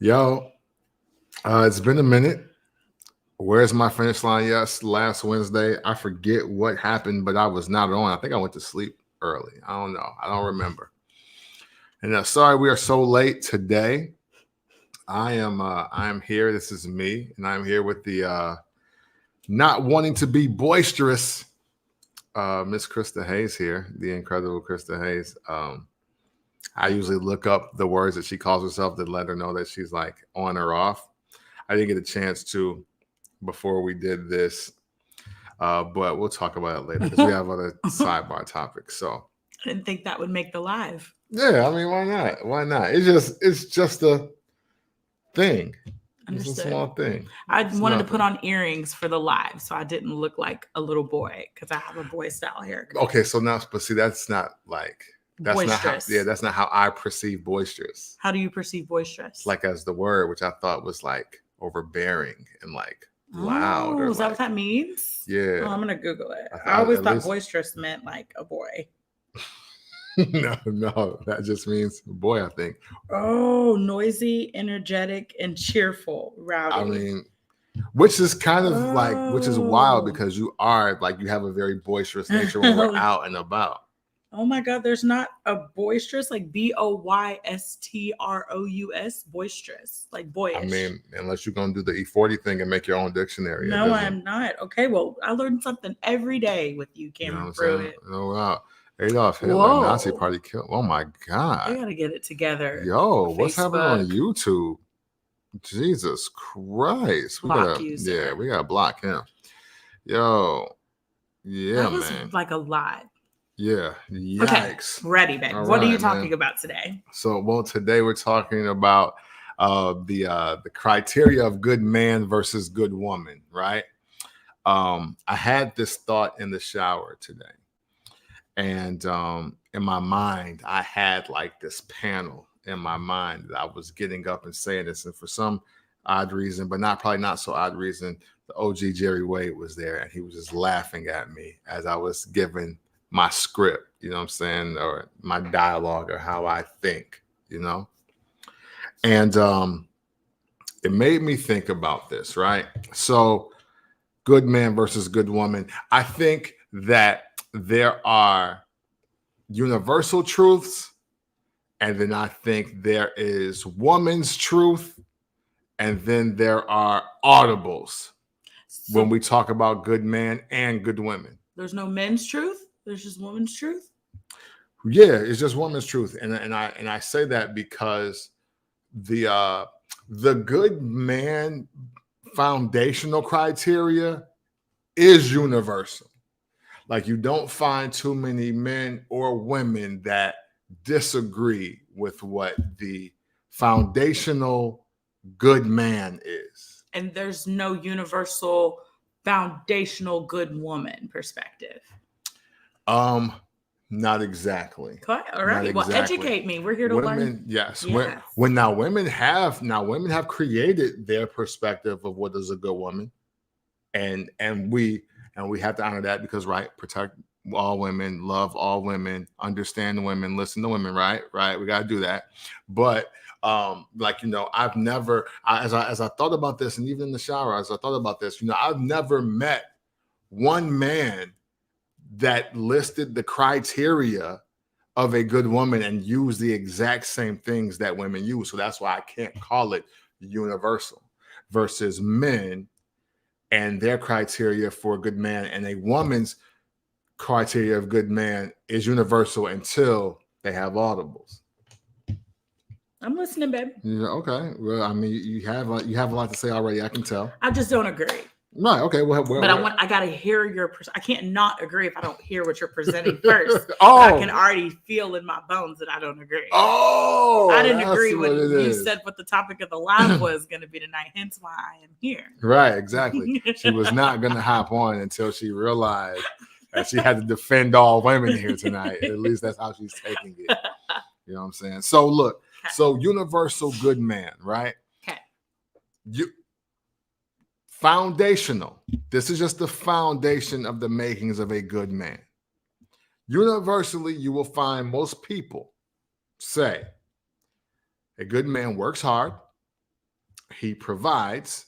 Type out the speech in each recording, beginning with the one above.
Yo, it's been a minute. Where's my finish line? Yes, last Wednesday. I forget what happened, but I was not on. I think I went to sleep early. I don't know. I don't remember. And sorry we are so late today. I am here. This is me, and I'm here with the not wanting to be boisterous Miss Krista Hayes here, the incredible Krista Hayes. I usually look up the words that she calls herself to let her know that she's like on or off. I didn't get a chance to before we did this, but we'll talk about it later because we have other sidebar topics. So I didn't think that would make the live. yeah, I mean, why not? Why not? It's just a thing. It's a Understood. small thing. I It's wanted to nothing. put on earrings for the live so I didn't look like a little boy because I have a boy style haircut. Okay, so now, but see, that's not like that's not how. Boisterous. Yeah, that's not how I perceive boisterous. How do you perceive boisterous? Like as the word, which I thought was like overbearing and like loud. Or is that like, what that means? yeah. Oh, I'm gonna Google it. I I thought always at thought least- boisterous meant like a boy. no, that just means boy, I think. Oh, noisy, energetic, and cheerful, rowdy. I mean, which is kind of like, which is wild Oh. because you are like, you have a very boisterous nature when we're out and about. Oh my God, there's not a boisterous, like boystrous, boisterous, like boyish. I mean, unless you're going to do the E40 thing and make your own dictionary. No, I'm not. Okay, well, I learned something every day with you, You know Cameron what I'm saying? Pruitt. Oh, wow. Adolf Hitler, Whoa. Nazi party killed. Oh my I God. gotta get it together. Yo, what's happening on Facebook. YouTube? Jesus Christ. Block user. Yeah, we gotta block him. Yo. Yeah, That was man. like a lot. Yeah. Okay, Yikes. ready, babe. All What are you right, talking man. about today? So, well, today we're talking about the criteria of good man versus good woman, right? I had this thought in the shower today, and in my mind, I had like this panel in my mind that I was getting up and saying this, and for some odd reason, but probably not so odd reason, the OG Jerry Wade was there, and he was just laughing at me as I was giving my script, you know what I'm saying, or my dialogue or how I think, you know. And it made me think about this, right? So good man versus good woman. I think that there are universal truths, and then I think there is woman's truth, and then there are audibles So when we talk about good man and good women. there's no men's truth. There's just woman's truth. Yeah, it's just woman's truth, and I say that because the good man foundational criteria is universal. Like you don't find too many men or women that disagree with what the foundational good man is. And there's no universal foundational good woman perspective. Not exactly. Okay, all right. Not Well, exactly. educate me. We're here to learn. Women, yes. Yes. When now women have created their perspective of what is a good woman, and we have to honor that because protect all women, love all women, understand women, listen to women, right? We got to do that. But I've never, as I thought about this, and even in the shower, as I thought about this, I've never met one man that listed the criteria of a good woman and used the exact same things that women use. So that's why I can't call it universal versus men and their criteria for a good man, and a woman's criteria of good man is universal until they have audibles. I'm listening, babe. Yeah, okay. Well, I mean, you have a lot to say already. I can tell. I just don't agree. Right. Okay. Well, But I gotta hear your. I can't not agree if I don't hear what you're presenting first. Oh, I can already feel in my bones that I don't agree. Oh, I didn't that's agree what when it you is. said what the topic of the live was going to be tonight. Hence why I am here. Right. Exactly. She was not going to hop on until she realized that she had to defend all women here tonight. At least that's how she's taking it. You know what I'm saying? So look. Okay. So universal good man, right? Okay. Foundational. This is just the foundation of the makings of a good man. Universally, you will find most people say a good man works hard, he provides,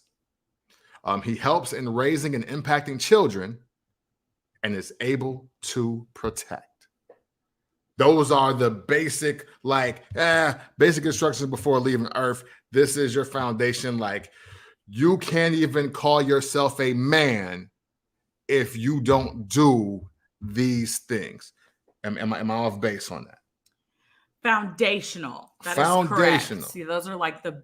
he helps in raising and impacting children, and is able to protect. Those are the basic, basic instructions before leaving Earth. This is your foundation. Like, you can't even call yourself a man if you don't do these things. Am I off base on that? Foundational. That Foundational. Is correct. See, those are like the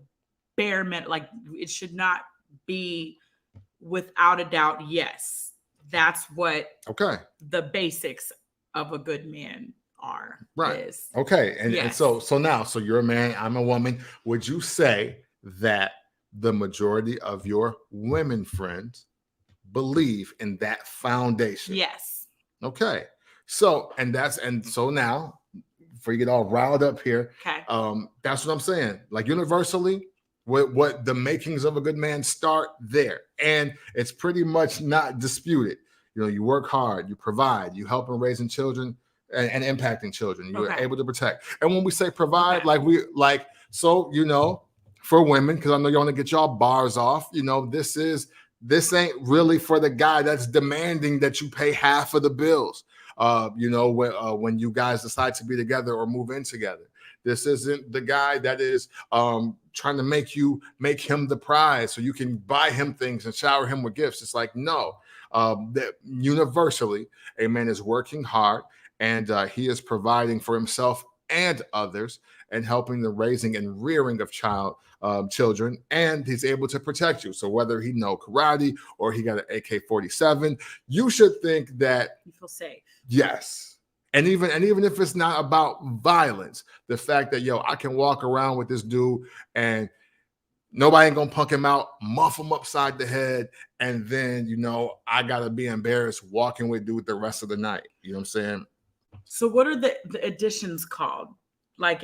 bare minimum. Like, it should not be without a doubt. Yes, that's what the basics of a good man are. Right. Is. Okay. And so now, so you're a man, I'm a woman. Would you say that the majority of your women friends believe in that foundation? Yes. Okay. So now, before you get all riled up here, that's what I'm saying. Like, universally, what the makings of a good man start there, and it's pretty much not disputed. You know, you work hard, you provide, you help in raising children and impacting children. You're able to protect. And when we say provide, for women, because I know you want to get y'all bars off. This ain't really for the guy that's demanding that you pay half of the bills. When you guys decide to be together or move in together. This isn't the guy that is trying to make him the prize so you can buy him things and shower him with gifts. It's like, no, that universally, a man is working hard and he is providing for himself and others and helping the raising and rearing of children, and he's able to protect you. So whether he know karate or he got an AK-47, you should think that you feel safe. Yes. And even if it's not about violence, the fact that, I can walk around with this dude and nobody ain't gonna punk him out, muff him upside the head, and then, I gotta be embarrassed walking with dude the rest of the night. You know what I'm saying? So what are the additions called? Like,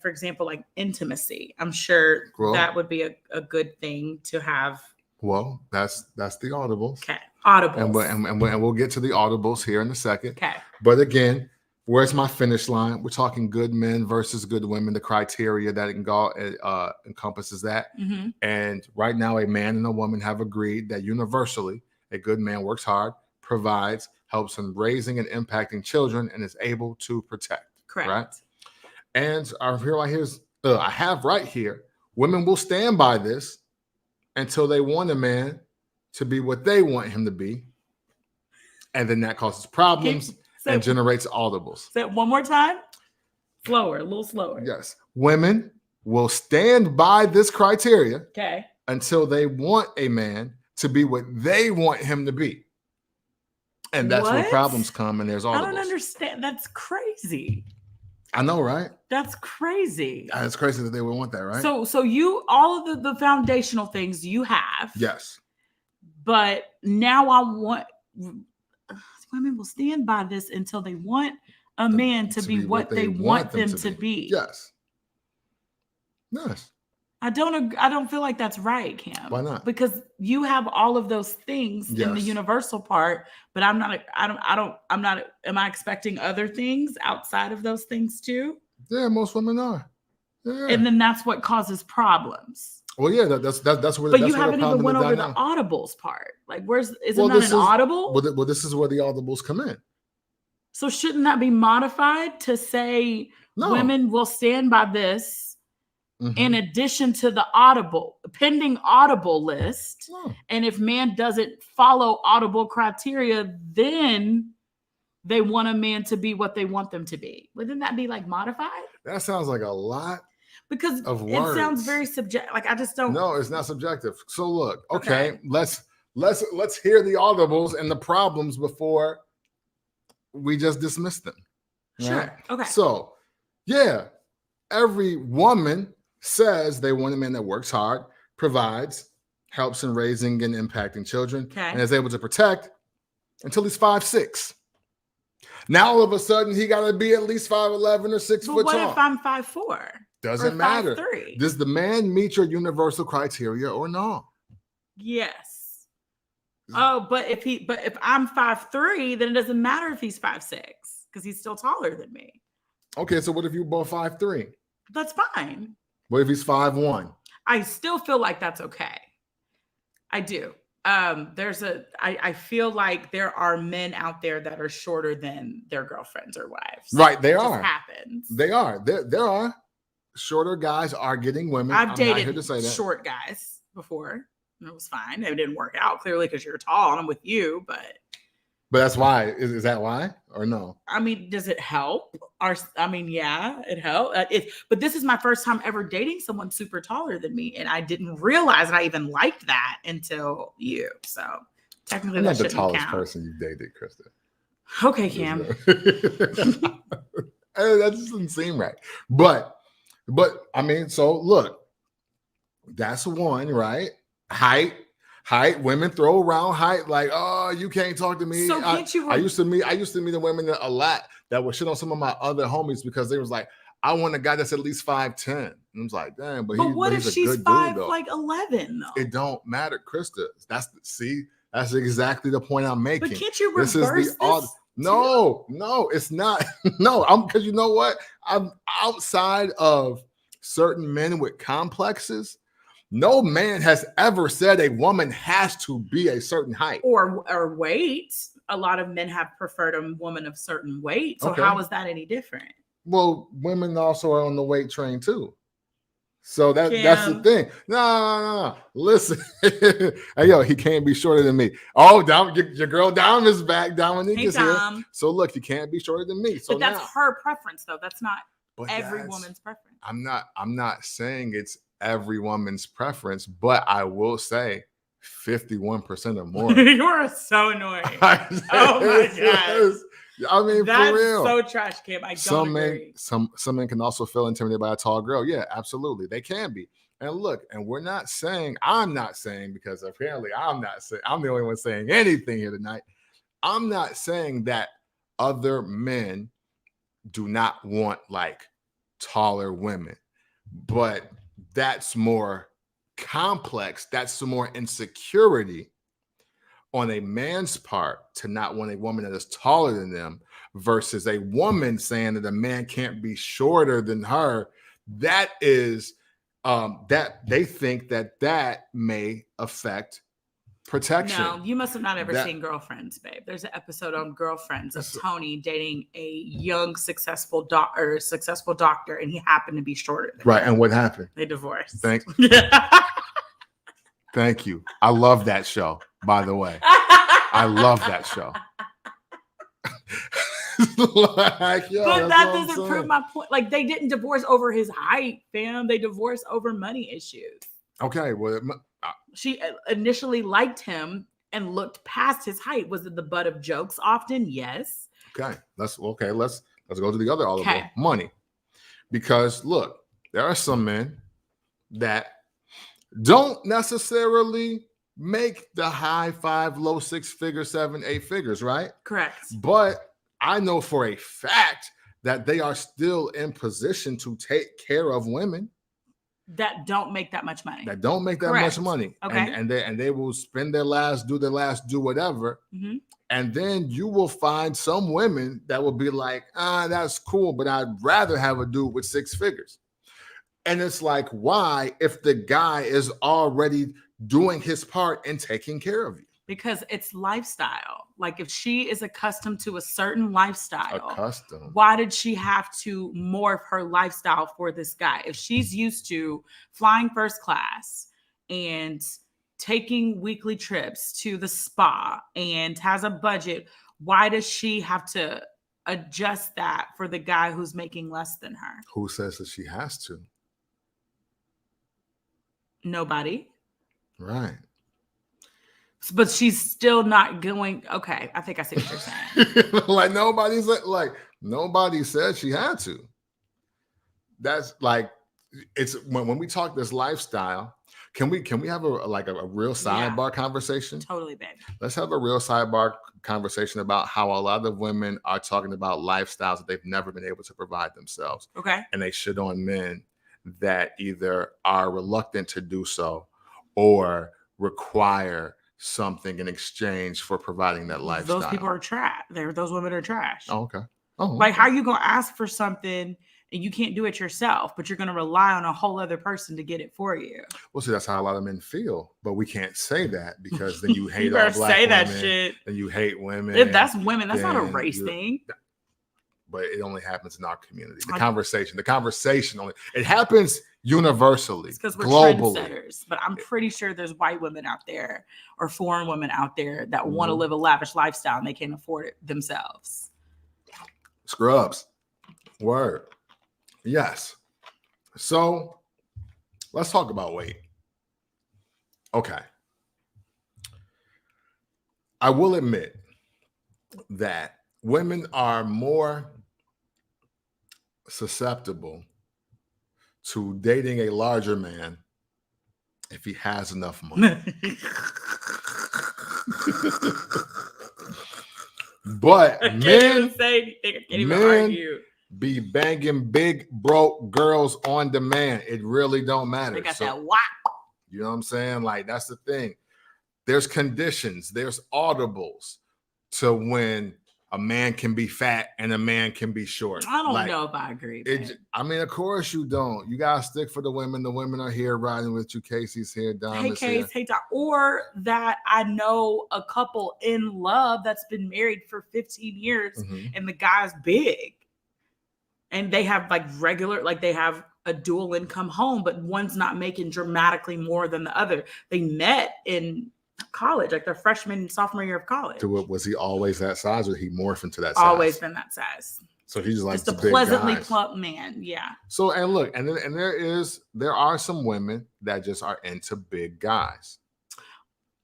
for example, like intimacy. I'm sure that would be a good thing to have. Well, that's the audibles. Okay. Audibles. And we'll get to the audibles here in a second. Okay. But again, where's my finish line? We're talking good men versus good women, the criteria that encompasses that. Mm-hmm. And right now, a man and a woman have agreed that universally, a good man works hard, provides, helps in raising and impacting children, and is able to protect. Correct. Right? And I have right here, women will stand by this until they want a man to be what they want him to be. And then that causes problems and generates audibles. Say it one more time. Slower, a little slower. Yes. Women will stand by this criteria until they want a man to be what they want him to be. And that's where problems come, and there's audibles. I don't understand. That's crazy. I know, right? That's crazy. It's crazy that they would want that, right? So you, all of the foundational things you have. Yes. But now I want, women will stand by this until they want a man to be what they want them to be. Yes. Yes. I don't feel like that's right, Cam. Why not? Because you have all of those things in the universal part, but am I expecting other things outside of those things too? Yeah, most women are. Yeah. And then that's what causes problems. Well, yeah, that's where. But you haven't even went over the audibles part. Like, is it not an audible? Well, this is where the audibles come in. So shouldn't that be modified to say women will stand by this? Mm-hmm. In addition to the pending audible list. And if man doesn't follow audible criteria, then they want a man to be what they want them to be. Wouldn't that be like modified? That sounds like a lot. Because it sounds very subjective. Like, I just don't. No, it's not subjective. So look, okay. let's hear the audibles and the problems before we just dismiss them. Sure. Right? Okay. So yeah, every woman says they want a man that works hard, provides, helps in raising and impacting children, and is able to protect until he's 5'6". Now all of a sudden he got to be at least 5'11" or 6 foot tall. What if I'm 5'4"? Doesn't matter. 5'3"? Does the man meet your universal criteria or not? Yes. Oh, but if I'm 5'3", then it doesn't matter if he's 5'6", because he's still taller than me. Okay, so what if you both 5'3"? That's fine. What if he's 5'1"? I still feel like that's okay. I do. I feel like there are men out there that are shorter than their girlfriends or wives. Right, they it are. Just happens. They are. There are shorter guys are getting women. I've dated short guys before. And it was fine. It didn't work out clearly because you're tall and I'm with you, but that's why. Is that why or no? I mean, does it help? Yeah, it helped. But this is my first time ever dating someone super taller than me, and I didn't realize that I even liked that until you. So technically, I'm not the tallest person you've dated, Krista. Okay, Cam. That doesn't seem right. But I mean, so look, that's one, right? Height. Women throw around height like, oh, you can't talk to me. So can't you? I used to meet the women a lot that would shit on some of my other homies because they was like, I want a guy that's at least 5'10". And I was like, damn, but what if she's 5'11" though? It don't matter, Krista. That's exactly the point I'm making. But can't you reverse this? No, it's not. No, because you know what? I'm outside of certain men with complexes. No man has ever said a woman has to be a certain height or weight. A lot of men have preferred a woman of certain weight. So how is that any different? Well, women also are on the weight train too. So that's the thing. No. Listen. Hey, yo, he can't be shorter than me. Oh, your girl Dom is back. Dominique is here. So look, you can't be shorter than me. So but that's her preference, though. That's not every woman's preference. I'm not saying it's every woman's preference, but I will say 51% or more. You're so annoying. Oh my god. I mean, that's for real. So trash, Kim. I don't agree. Some men can also feel intimidated by a tall girl. Yeah, absolutely. They can be. And look, and I'm not saying, because apparently I'm the only one saying anything here tonight. I'm not saying that other men do not want like taller women, but that's more complex. That's some more insecurity on a man's part to not want a woman that is taller than them versus a woman saying that a man can't be shorter than her. That is that they think that may affect protection. No, you must have not ever seen Girlfriends, babe. There's an episode on Girlfriends of Tony dating a young, successful doctor, and he happened to be shorter than him. And what happened? They divorced. Thank you. I love that show, by the way. I love that show. But that doesn't prove my point. Like, they didn't divorce over his height, fam. They divorced over money issues. Okay, well, she initially liked him and looked past his height. Was it the butt of jokes often? Yes. Okay, let's go to the other audible. Money. Because look, there are some men that don't necessarily make the high 5, low 6 figures, 7, 8 figures, right? Correct. But I know for a fact that they are still in position to take care of women that don't make that much money. Much money. Okay. And they will spend do whatever. Mm-hmm. And then you will find some women that will be like, that's cool, but I'd rather have a dude with 6 figures. And it's like, why, if the guy is already doing his part in taking care of you? Because it's lifestyle. Like, if she is accustomed to a certain lifestyle, why did she have to morph her lifestyle for this guy? If she's used to flying first class and taking weekly trips to the spa and has a budget, why does she have to adjust that for the guy who's making less than her? Who says that she has to? Nobody. Right. But she's still not going. Okay, I think I see what you're saying. Nobody said she had to. That's like, it's when we talk this lifestyle. Can we have a real sidebar conversation? Totally, babe. Let's have a real sidebar conversation about how a lot of women are talking about lifestyles that they've never been able to provide themselves. Okay. And they shit on men that either are reluctant to do so or require something in exchange for providing that lifestyle. Those people are trash. Those women are trash. Oh, okay. Like, how are you gonna ask for something and and you can't do it yourself, but you're going to rely on a whole other person to get it for you. Well, see, that's how a lot of men feel, but we can't say that because then you hate you all black say women, that shit. and you hate women. If that's women, that's not a race thing. But it only happens in our community. The conversation only, it happens universally, because we're globally. Trendsetters. But I'm pretty sure there's white women out there or foreign women out there that want to live a lavish lifestyle and they can't afford it themselves. Scrubs. Word. Yes. So let's talk about weight. Okay. I will admit that women are more susceptible to dating a larger man if he has enough money. But men be banging big broke girls on demand. It really don't matter. They got that whack. You know what I'm saying? Like, that's the thing. There's conditions, there's audibles to when a man can be fat and a man can be short. I don't know if I agree. I mean, of course you don't. You gotta stick for the women. The women are here riding with you. Casey's here. Dom is here. Hey, Dom. Or that I know a couple in love that's been married for 15 years and the guy's big. And they have they have a dual income home, but one's not making dramatically more than the other. They met in college, like their freshman and sophomore year of college. Was he always that size, or he morphed into that size? Always been that size. So he's like just a pleasantly plump man. Yeah. So, and look, and there are some women that just are into big guys.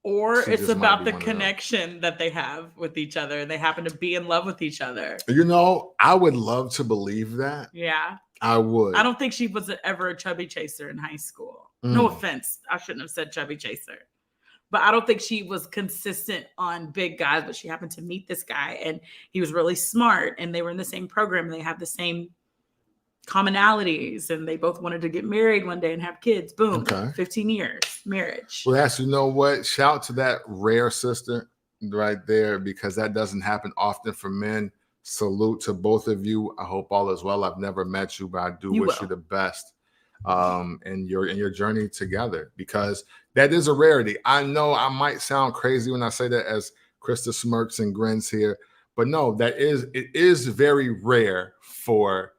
Or it's about the connection that they have with each other, and they happen to be in love with each other. You know, I would love to believe that. Yeah. I would. I don't think she was ever a chubby chaser in high school. No offense. I shouldn't have said chubby chaser. But I don't think she was consistent on big guys, but she happened to meet this guy and he was really smart and they were in the same program. And they have the same commonalities and they both wanted to get married one day and have kids. Boom. Okay. 15 years marriage. Well, you know what? Shout to that rare sister right there, because that doesn't happen often for men. Salute to both of you. I hope all is well. I've never met you, but I do wish you the best in your journey together, because that is a rarity. I know I might sound crazy when I say that, as Krista smirks and grins here, but no, it is very rare for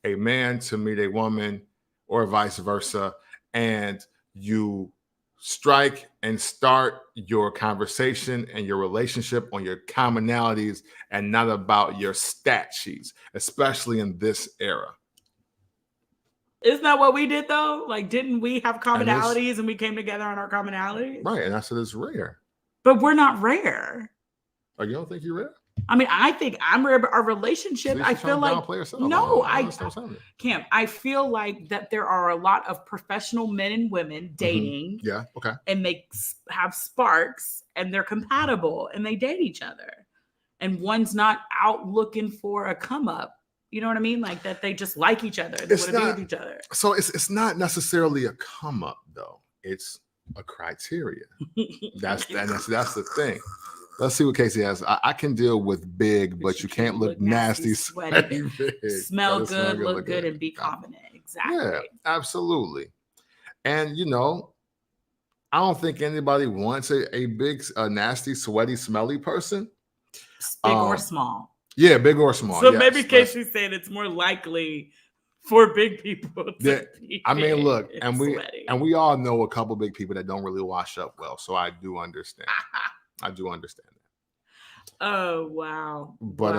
a man to meet a woman or vice versa, and you strike and start your conversation and your relationship on your commonalities and not about your stat sheets, especially in this era. Isn't that what we did though? Like, didn't we have commonalities and we came together on our commonalities? Right. And I said it's rare. But we're not rare. Oh, you don't think you're rare? I mean, I think I'm rare, but our relationship, I feel like, no, Cam, I feel like that there are a lot of professional men and women dating. Yeah. Okay. And they have sparks and they're compatible and they date each other. And one's not out looking for a come up. You know what I mean? Like that they just like each other. They want to be with each other. So it's not necessarily a come up though. It's a criteria. That's the thing. Let's see what Casey has. I can deal with big, but you can't look nasty, sweaty, smell good, look good, and be confident. Exactly. Yeah, absolutely. And you know, I don't think anybody wants a big, nasty, sweaty, smelly person. Big or small. Yeah, big or small. So maybe Casey's saying it's more likely for big people to be I mean, look, and we all know a couple big people that don't really wash up well. So I do understand. I do understand that. Oh wow. But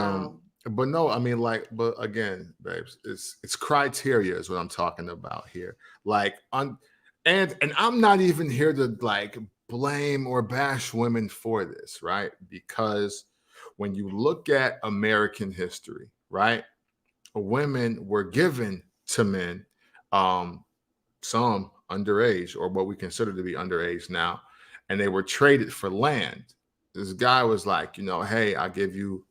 no, I mean, but again, babes, it's criteria is what I'm talking about here. Like and I'm not even here to like blame or bash women for this, right? Because when you look at American history, right, women were given to men, some underage or what we consider to be underage now, and they were traded for land. This guy was like, you know, hey, I'll give you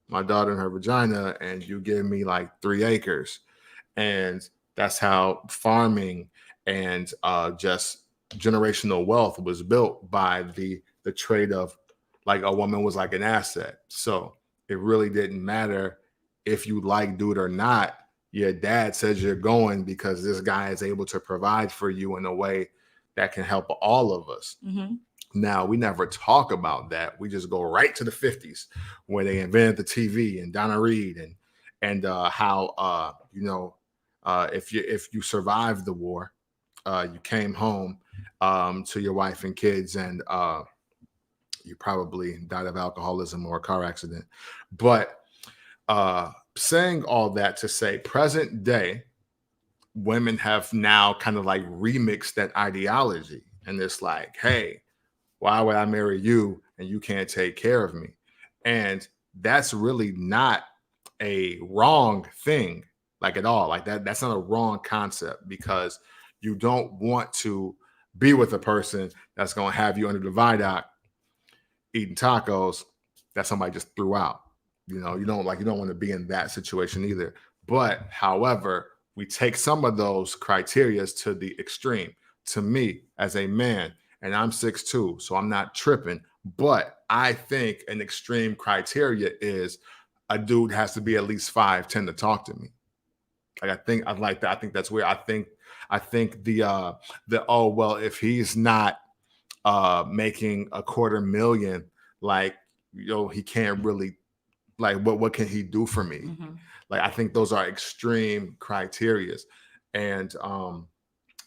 my daughter and her vagina, and you give me like 3 acres. And that's how farming and just generational wealth was built, by the trade of like a woman was like an asset. So it really didn't matter if you like dude or not. your dad says you're going because this guy is able to provide for you in a way that can help all of us. Mm-hmm. Now, we never talk about that. We just go right to the 50s where they invented the TV and Donna Reed and how if you survived the war, you came home to your wife and kids, and you probably died of alcoholism or a car accident. But saying all that to say, present day, women have now kind of like remixed that ideology. And it's like, hey, why would I marry you and you can't take care of me? And that's really not a wrong thing, like at all. Like that's not a wrong concept, because you don't want to be with a person that's going to have you under the viaduct eating tacos that somebody just threw out. You don't want to be in that situation either. But however, we take some of those criteria to the extreme. To me, as a man, and I'm 6'2", so I'm not tripping, but I think an extreme criteria is a dude has to be at least 5'10" to talk to me. Like I think that's where I think the if he's not making $250,000, like, he can't really, like, what can he do for me? Mm-hmm. Like, I think those are extreme criterias. And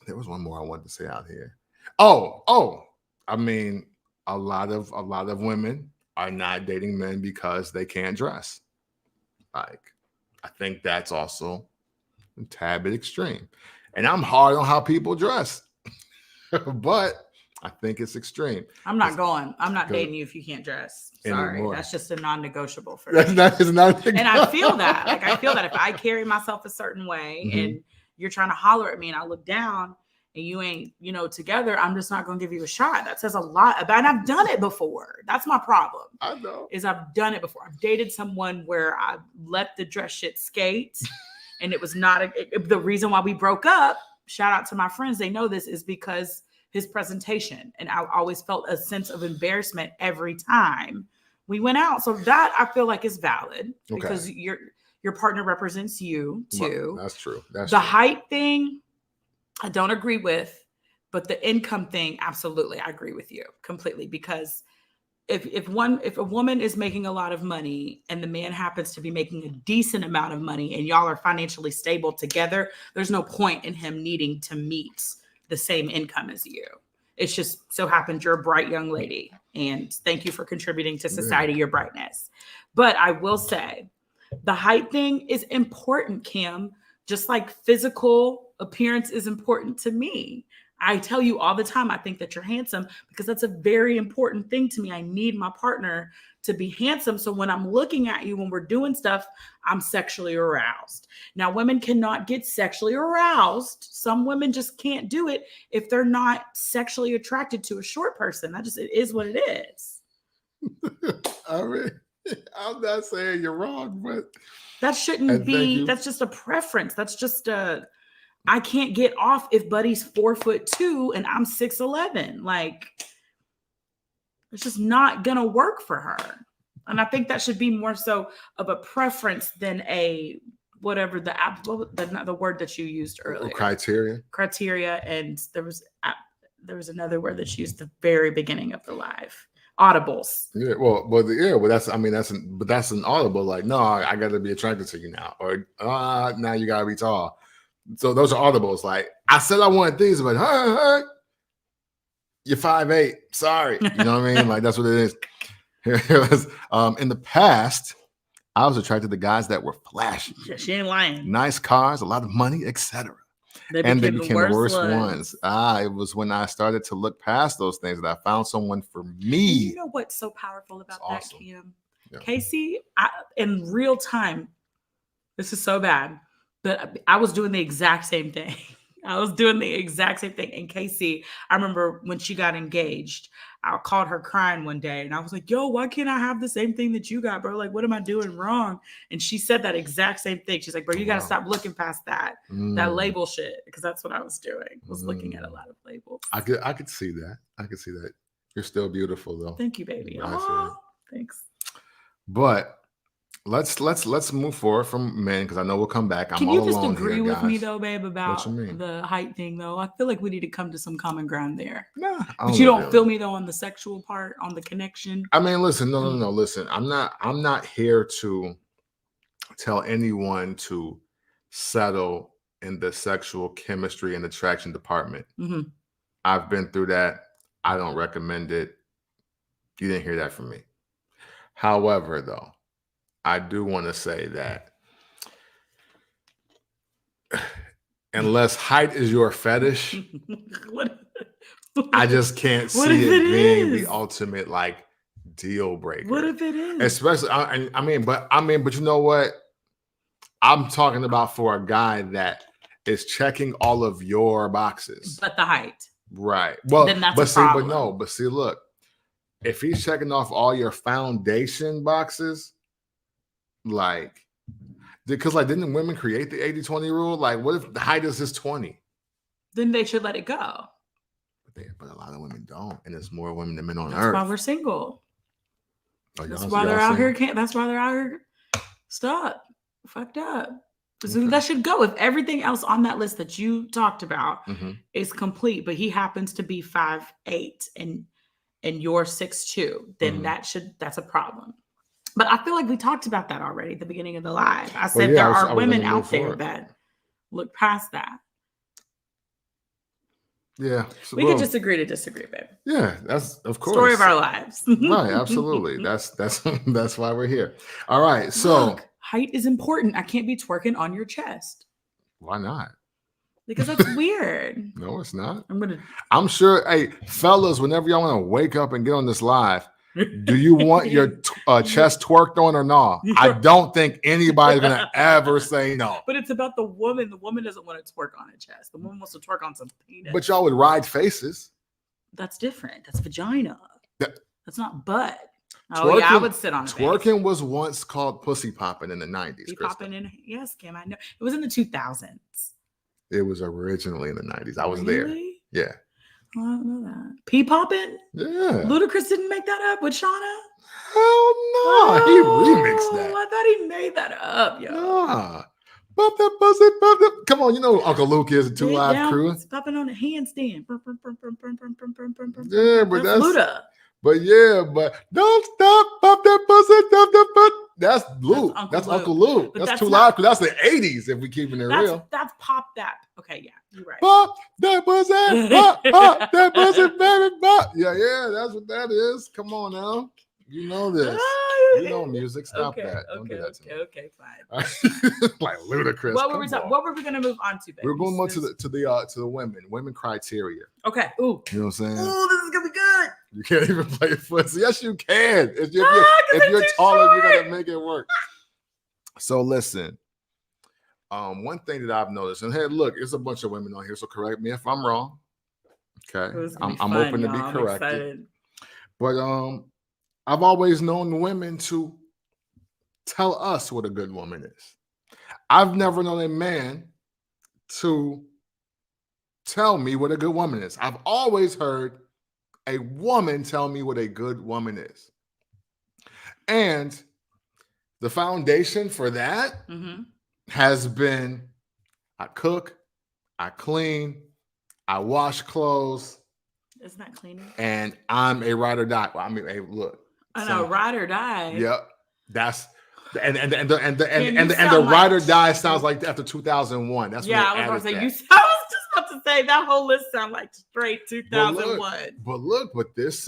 there was one more I wanted to say out here. I mean, a lot of women are not dating men because they can't dress. Like, I think that's also a tad bit extreme. And I'm hard on how people dress, but I think it's extreme. I'm not dating you if you can't dress. Sorry. Anymore. That's just a non-negotiable for me. That's not and I feel that. Like, I feel that if I carry myself a certain way, mm-hmm. and you're trying to holler at me and I look down and you ain't, together, I'm just not going to give you a shot. That says a lot about, and I've done it before. That's my problem. I know. Is I've done it before. I've dated someone where I let the dress shit skate, and it was not the reason why we broke up. Shout out to my friends. They know this is because his presentation. And I always felt a sense of embarrassment every time we went out. So that I feel like is valid, because your partner represents you too. Well, that's true. The height thing, I don't agree with, but the income thing, absolutely, I agree with you completely. Because if a woman is making a lot of money and the man happens to be making a decent amount of money and y'all are financially stable together, there's no point in him needing to meet the same income as you. It's just so happened you're a bright young lady, and thank you for contributing to society, your brightness. But I will say the height thing is important, Kim, just like physical appearance is important to me. I tell you all the time, I think that you're handsome, because that's a very important thing to me. I need my partner to be handsome. So when I'm looking at you, when we're doing stuff, I'm sexually aroused. Now, women cannot get sexually aroused. Some women just can't do it if they're not sexually attracted to a short person. It is what it is. I mean, I'm not saying you're wrong, but that shouldn't be, that's just a preference. That's just I can't get off if Buddy's 4'2" and I'm 6'11". Like, it's just not gonna work for her. And I think that should be more so of a preference than a whatever the word that you used earlier. Criteria, and there was another word that you used at the very beginning of the live. Audibles. Yeah, that's an audible. Like, no, I got to be attracted to you now, or now you got to be tall. So those are audibles. Like, I said I wanted these, but hey, you're 5'8". Sorry. You know what I mean? Like, that's what it is. It was, in the past, I was attracted to guys that were flashy. She ain't lying. Nice cars, a lot of money, etc. And they became the worst ones. It was when I started to look past those things that I found someone for me. You know what's so powerful about that, awesome. Kim? Yeah. Casey, in real time, this is so bad, but I was doing the exact same thing. And Casey, I remember when she got engaged, I called her crying one day and I was like, yo, why can't I have the same thing that you got, bro? Like, what am I doing wrong? And she said that exact same thing. She's like, bro, you got to stop looking past that label shit. Because that's what I was doing, was looking at a lot of labels. I could see that. You're still beautiful though. Thank you, baby. Oh, thanks. But let's move forward from men because I know we'll come back. Can I'm you all just alone agree here, with guys. me though, babe, What about you mean? the height thing though? I feel like we need to come to some common ground there. Nah, but you don't feel me though on the sexual part, on the connection. I mean, listen, no. Listen, I'm not here to tell anyone to settle in the sexual chemistry and attraction department. Mm-hmm. I've been through that. I don't recommend it. You didn't hear that from me. However, though, I do want to say that unless height is your fetish, I just can't see it being the ultimate like deal breaker. What if it is? Especially, I mean, but you know what? I'm talking about for a guy that is checking all of your boxes, but the height, right? Well, then that's a problem. But see, look, if he's checking off all your foundation boxes, like, because like, didn't women create the 80-20 rule? Like, what if the height is just 20? Then they should let it go. But a lot of women don't, and there's more women than men on That's earth. That's why we're single. Oh, that's why they're out here. That's why they're out here. Stop. Fucked up. So that should go. If everything else on that list that you talked about is complete, but he happens to be 5'8" and you're 6'2", then that's a problem. But I feel like we talked about that already at the beginning of the live. I said there are women out there that look past that. Yeah, we could just agree to disagree, babe. Yeah, that's of course story of our lives. Right, absolutely. That's why we're here. All right, so look, height is important. I can't be twerking on your chest. Why not? Because that's weird. No, it's not. I'm sure. Hey, fellas, whenever y'all want to wake up and get on this live, do you want your chest twerked on or not? I don't think anybody's gonna ever say no. But it's about the woman. The woman doesn't want to twerk on a chest. The woman wants to twerk on some penis. But y'all would ride faces. That's different. That's vagina. That's not butt. Oh yeah, I would sit on it. Twerking was once called pussy popping in the 90s. Pussy popping in, yes, Kim. I know it was in the 2000s. It was originally in the 90s. I was there. Yeah. Oh, I don't know that. Pee popping? Yeah. Ludacris didn't make that up with Shauna? Hell no. He remixed that. I thought he made that up, yo. Nah. Bump that pussy, bump that. Come on, you know Uncle Luke is a 2 Live Crew. It's popping on a handstand. Yeah, but that's Luda. But don't stop, bump that pussy, dump that butt. That's Luke. That's Uncle Luke. That's 2 Live Crew. That's the 80s if we keeping it real. That's pop that. Okay, yeah, you're right. Pop that pussy, pop that pussy, baby, pop. Yeah, that's what that is. Come on now. You know this. You know music. Stop that. Don't do that to me. Okay, fine. Like Ludacris. What were we gonna move on to, baby? We're going more to the women criteria. Okay. Ooh. You know what I'm saying? Ooh, this is gonna be good. You can't even play footsie. Yes, you can. If you're taller, you're gonna make it work. So listen. One thing that I've noticed, and hey, look, it's a bunch of women on here, so correct me if I'm wrong. Okay. I'm open to be corrected. But I've always known women to tell us what a good woman is. I've never known a man to tell me what a good woman is. I've always heard a woman tell me what a good woman is. And the foundation for that has been I cook, I clean, I wash clothes. Isn't that cleaning? And I'm a ride or die. Well, I mean, hey, look. I know, ride or die. Yep. That's and the ride or die sounds like after 2001. That's I was about to say I was just about to say that whole list sounds like straight 2001. But this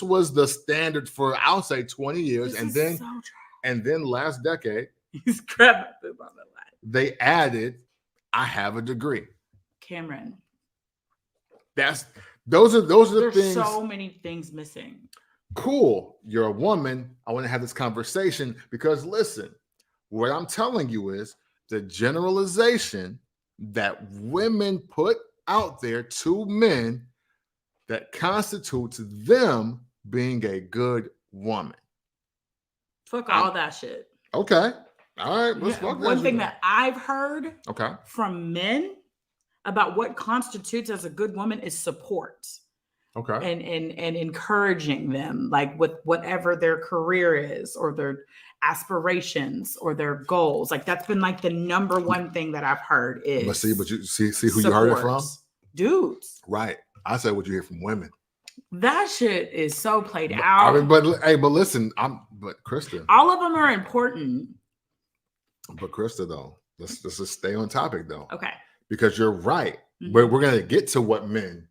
was the standard for I'll say 20 years, and then last decade. He's grabbing my boob on the line. They added, I have a degree. Cameron. Those are the things. There's so many things missing. Cool. You're a woman. I want to have this conversation because listen, what I'm telling you is the generalization that women put out there to men that constitutes them being a good woman. Fuck all that shit. Okay. All right. Let's fuck that. One thing that I've heard from men about what constitutes as a good woman is support. Okay. And encouraging them, like with whatever their career is or their aspirations or their goals. Like that's been like the number one thing that I've heard is. But you see who you heard it from? Dudes. Right. I said what you hear from women. That shit is so played out. I mean, but listen, but Krista. All of them are important. But Krista, though, let's just stay on topic though. Okay. Because you're right. We're gonna get to what men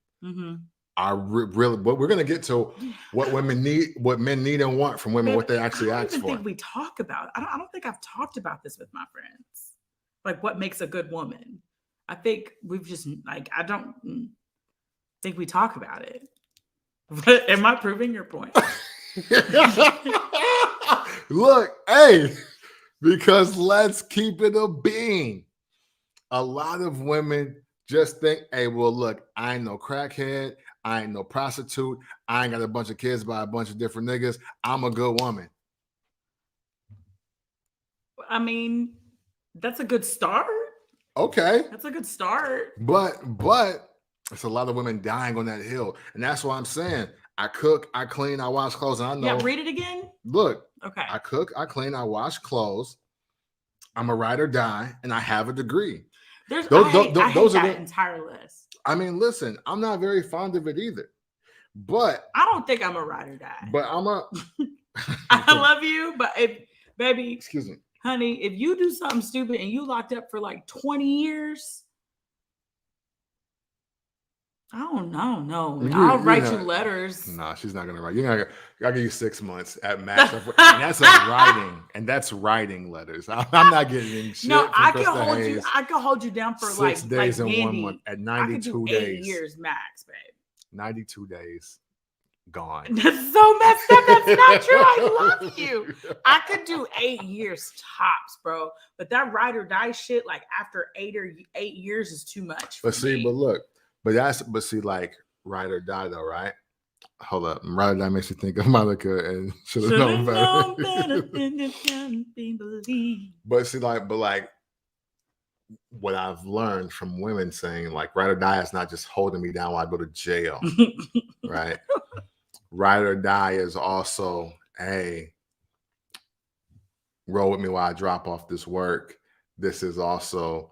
are really. But we're gonna get to what women need, what men need and want from women, what they actually ask for. I don't think we talk about. I don't think I've talked about this with my friends. Like what makes a good woman. I think we've just like I don't think we talk about it. But am I proving your point? Look, hey, because let's keep it a bean. A lot of women just think, hey, well, look, I ain't no crackhead. I ain't no prostitute. I ain't got a bunch of kids by a bunch of different niggas. I'm a good woman. I mean, that's a good start. Okay. That's a good start. But it's a lot of women dying on that hill. And that's why I'm saying I cook, I clean, I wash clothes. And I know. Yeah, read it again. Look. Okay. I cook, I clean, I wash clothes. I'm a ride or die, and I have a degree. I hate that entire list. I mean, listen, I'm not very fond of it either. But I don't think I'm a ride or die. But I'm a I love you, but baby, excuse me. Honey, if you do something stupid and you locked up for like 20 years, I don't know. No, I'll write you letters. No, she's not gonna write. I'll give you 6 months at max. And that's writing, and that's writing letters. I'm not getting shit. No, I can hold you. I can hold you down for 6 days and 1 month at 92 days. 8 years max, babe. 92 days gone. That's so messed up. That's not true. I love you. I could do 8 years tops, bro. But that ride or die shit, like after 8 years, is too much. But look. But see, like ride or die though, right? Hold up, ride or die makes you think of Monica and should have known better. But see, like what I've learned from women saying, like ride or die is not just holding me down while I go to jail, right? Ride or die is also, hey, roll with me while I drop off this work. This is also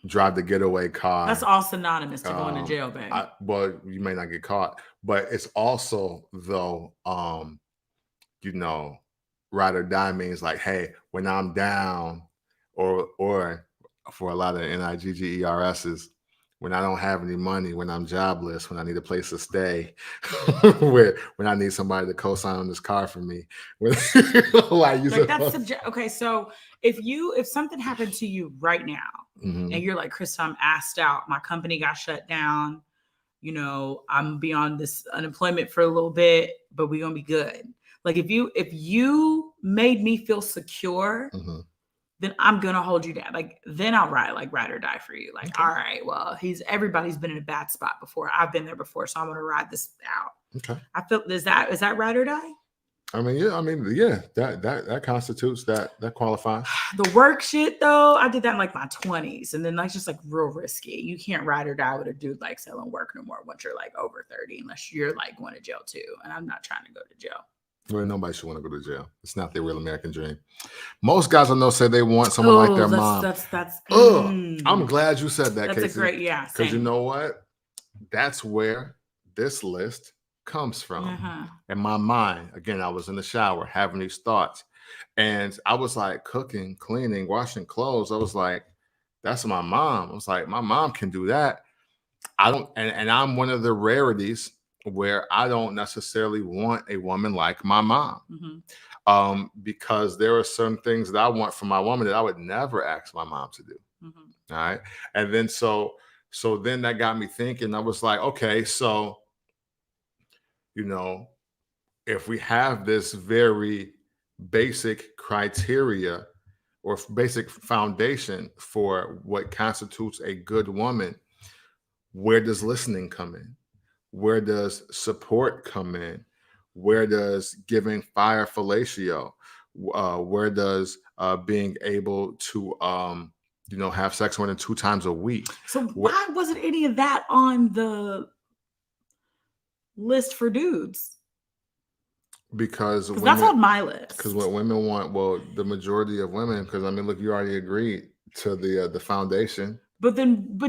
drive the getaway car. That's all synonymous to going to jail, babe. Well, you may not get caught, but it's also though, ride or die means like, hey, when I'm down, or for a lot of NIGGERSs, when I don't have any money, when I'm jobless, when I need a place to stay, when I need somebody to co-sign on this car for me. Okay, so if something happened to you right now, and you're like, Krista, I'm asked out, my company got shut down, I'm beyond this unemployment for a little bit, but we're gonna be good. Like if you made me feel secure, then I'm gonna hold you down. Like then I'll ride or die for you. Like, okay. All right, well, everybody's been in a bad spot before. I've been there before, so I'm gonna ride this out. Okay. I feel is that ride or die? I mean, yeah. That constitutes that qualifies. The work shit though, I did that in like my 20s, and then that's just like real risky. You can't ride or die with a dude like selling work no more once you're like over 30, unless you're like going to jail too. And I'm not trying to go to jail. Well, nobody should want to go to jail. It's not their real American dream. Most guys I know say they want someone like their mom. I'm glad you said that, Casey. That's a great, yeah. Because you know what? That's where this list comes from. In my mind, again, I was in the shower having these thoughts, and I was like cooking, cleaning, washing clothes. I was like, that's my mom. I was like, my mom can do that. I don't, and I'm one of the rarities where I don't necessarily want a woman like my mom, because there are certain things that I want from my woman that I would never ask my mom to do. All right. And then, so then that got me thinking. I was like, okay, so, if we have this very basic criteria or basic foundation for what constitutes a good woman, where does listening come in? Where does support come in? Where does giving fire fellatio? Where does being able to, have sex more than 2 times a week? So why wasn't any of that on the list for dudes? Because that's on my list. Because what women want, well, the majority of women, because I mean, look, you already agreed to the foundation. But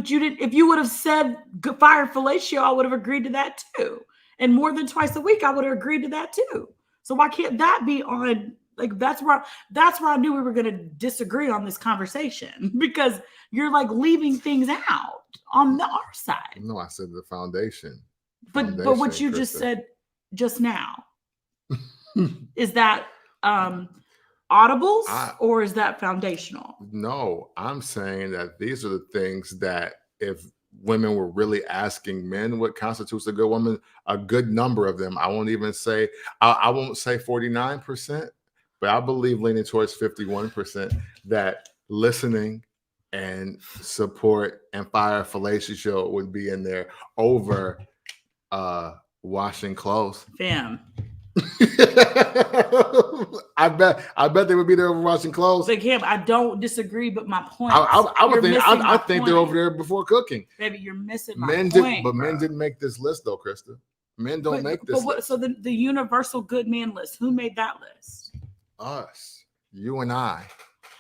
you didn't. If you would have said fire fellatio, I would have agreed to that too. And more than twice a week, I would have agreed to that too. So why can't that be on? Like that's where I knew we were going to disagree on this conversation, because you're like leaving things out on our side. No, I said the foundation. But what you just said just now, is that audibles or is that foundational? No, I'm saying that these are the things that if women were really asking men what constitutes a good woman, a good number of them, I won't say 49%, but I believe leaning towards 51%, that listening and support and fire fellatio would be in there over washing clothes. Fam. I bet they would be there over washing clothes. They can't. I don't disagree, but my point. I think they're over there before cooking. Baby, you're missing my point. Men didn't make this list though, Krista. Men don't make this list. So the universal good man list, who made that list? Us, you and I.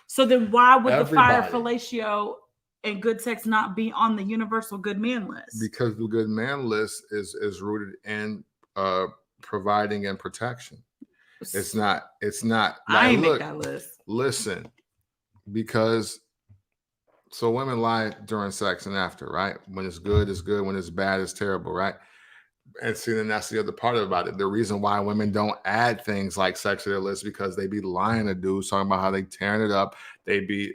So then why would the fire fellatio and good sex not be on the universal good man list? Because the good man list is rooted in providing and protection. It's not. I ain't make that list. Listen, because so women lie during sex and after, right? When it's good, it's good. When it's bad, it's terrible, right? And see, then that's the other part about it. The reason why women don't add things like sex to their list, because they be lying to dudes, talking about how they tearing it up. They be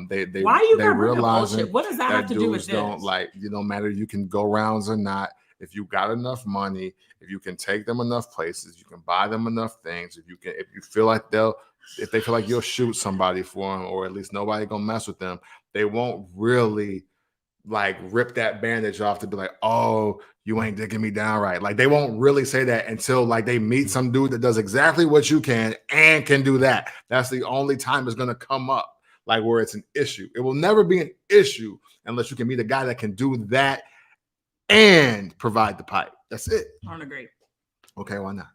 they why you they realizing what does that have to do with this? Don't like, you don't matter. You can go rounds or not. If you got enough money, if you can take them enough places, you can buy them enough things. If you feel like if they feel like you'll shoot somebody for them, or at least nobody gonna mess with them, they won't really like rip that bandage off to be like, oh, you ain't digging me down right. Like they won't really say that until like they meet some dude that does exactly what you can and can do that. That's the only time it's gonna come up, like where it's an issue. It will never be an issue unless you can meet a guy that can do that and provide the pipe. That's it. I don't agree. Okay, why not?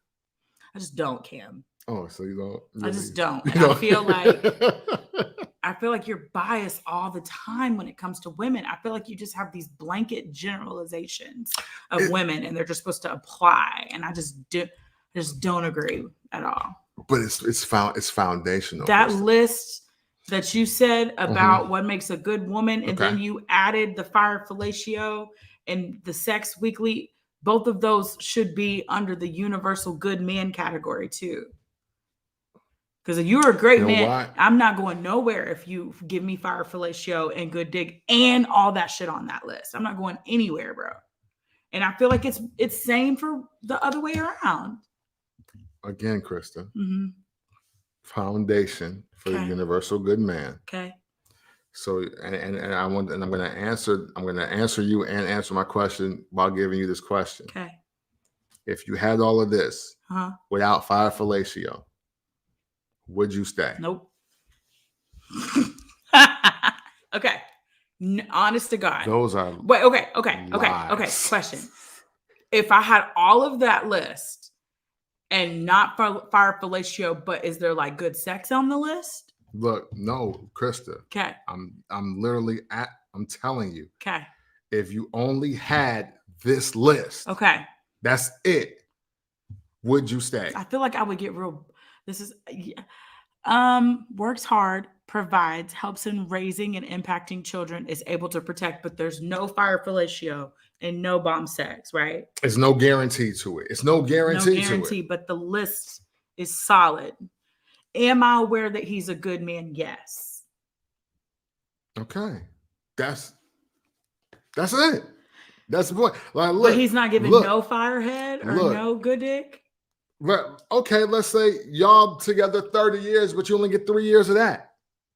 I just don't, Cam. Oh, so you don't? Really? I just don't. And I feel like you're biased all the time when it comes to women. I feel like you just have these blanket generalizations of women, and they're just supposed to apply. And I just don't agree at all. But it's foundational. That list that you said about what makes a good woman, and then you added the fire fellatio and the sex weekly, both of those should be under the universal good man category too. Because if you're a great man, why? I'm not going nowhere if you give me fire fellatio and good dick and all that shit on that list. I'm not going anywhere, bro. And I feel like it's same for the other way around. Again, Krista, foundation for the universal good man. Okay. So and I'm going to answer you and answer my question while giving you this question. Okay. If you had all of this without fire fellatio, would you stay? Nope. Okay. Honest to God. Those are wait. Okay. Question: if I had all of that list and not fire fellatio, but is there like good sex on the list? Look, no, Krista. Okay. I'm literally I'm telling you. Okay. If you only had this list, okay, that's it. Would you stay? I feel like I would get real. This is works hard, provides, helps in raising and impacting children, is able to protect, but there's no fire fellatio and no bomb sex, right? There's no guarantee to it. It's no guarantee to it. But the list is solid. Am I aware that he's a good man? Yes. Okay. That's it. That's the point. Like, look, but he's not giving no firehead or no good dick. Right. Okay, let's say y'all together 30 years, but you only get 3 years of that.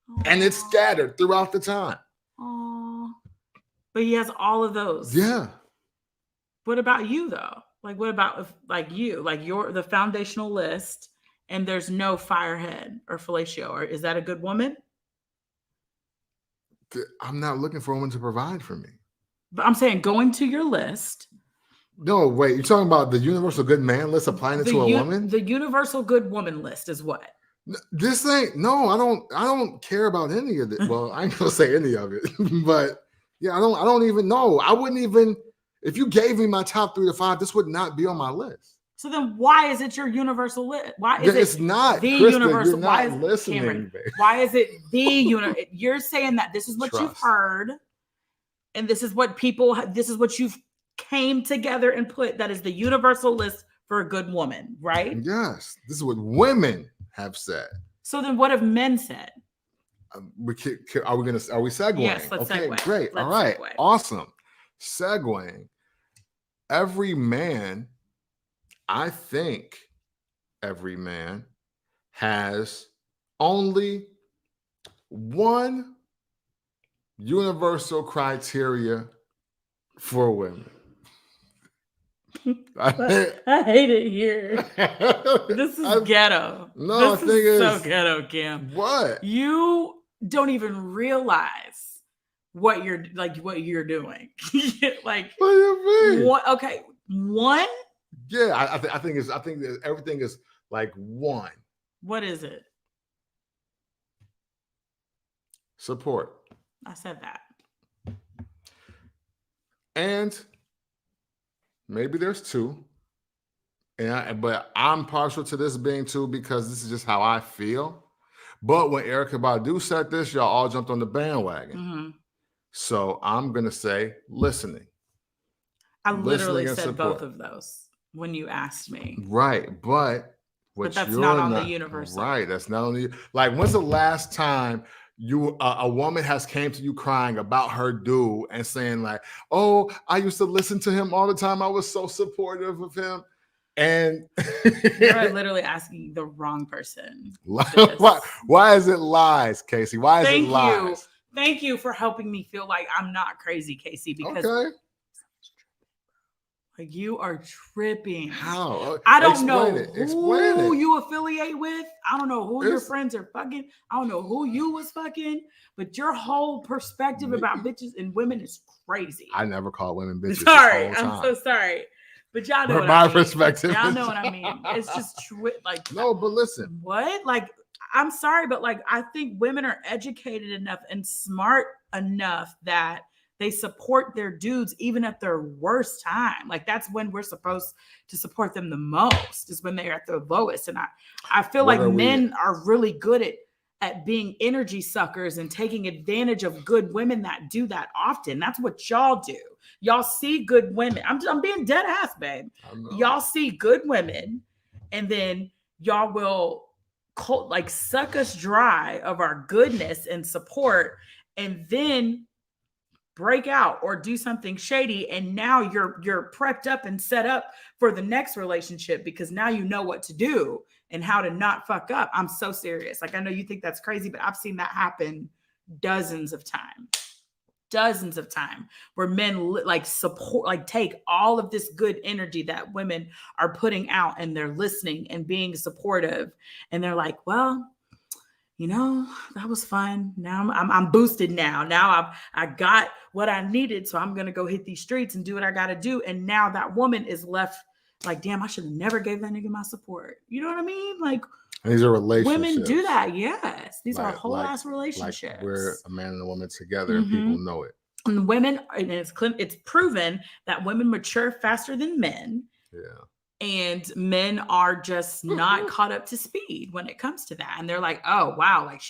Aww. And it's scattered throughout the time. Oh, but he has all of those. Yeah. What about you though? Like, what about if you're the foundational list and there's no firehead or fellatio, or is that a good woman? I'm not looking for a woman to provide for me. But I'm saying going to your list, No, wait. You're talking about the universal good man list applying it to a woman? The universal good woman list is what? This ain't. No, I don't care about any of it. Well, I ain't gonna say any of it, but yeah, I don't even know. I wouldn't even. If you gave me my top 3 to 5, this would not be on my list. So then, why is it your universal list? Why is it's not the Krista, universal? You're not listening, babe. Why is it the universal? You're saying that this is what you've heard, and this is what people. This is what you've came together and put. That is the universal list for a good woman, right? Yes, this is what women have said. So then, what have men said? Are we segueing? Yes, let's segue. Great. Let's all right, segue. Awesome. Segueing. Every man, I think, every man has only one universal criteria for women. I hate it here. This is ghetto. No, this is so ghetto, Cam. What? You don't even realize what you're doing. Like, what do you mean? Okay, one. Yeah, I think that everything is like one. What is it? Support. I said that. And maybe there's 2. But I'm partial to this being 2 because this is just how I feel. But when Erykah Badu said this, y'all all jumped on the bandwagon. Mm-hmm. So I'm going to say listening. I literally said both of those when you asked me. Right. But that's not on the universal. Right. That's not on the, like, when's the last time a woman has came to you crying about her dude and saying like, oh, I used to listen to him all the time. I was so supportive of him. And you're literally asking the wrong person. Why is it lies, Casey? Why is it lies? Thank you for helping me feel like I'm not crazy, Casey, because like you are tripping. How? I don't know who you affiliate with. I don't know who your friends are fucking. I don't know who you was fucking, but your whole perspective about bitches and women is crazy. I never call women bitches. Sorry, I'm so sorry. But y'all know what I mean. Perspective. Y'all know what I mean. It's just like no, but listen. What? Like, I'm sorry, but like I think women are educated enough and smart enough that they support their dudes even at their worst time. Like that's when we're supposed to support them the most, is when they're at their lowest. And I feel like men are really good at being energy suckers and taking advantage of good women that do that often. That's what y'all do. Y'all see good women. I'm being dead ass, babe. Y'all see good women, and then y'all will like suck us dry of our goodness and support, and then break out or do something shady. And now you're prepped up and set up for the next relationship because now you know what to do and how to not fuck up. I'm so serious. Like, I know you think that's crazy, but I've seen that happen dozens of times where men like support, like take all of this good energy that women are putting out and they're listening and being supportive. And they're like, well, you know, that was fun. Now I'm boosted now. Now I got what I needed. So I'm going to go hit these streets and do what I got to do. And now that woman is left like, damn, I should have never gave that nigga my support. You know what I mean? Like, these are relationships. Women do that. Yes. These are whole ass relationships. Like we're a man and a woman together and people know it. And women, and it's proven that women mature faster than men. Yeah. And men are just not caught up to speed when it comes to that. And they're like, oh, wow. Like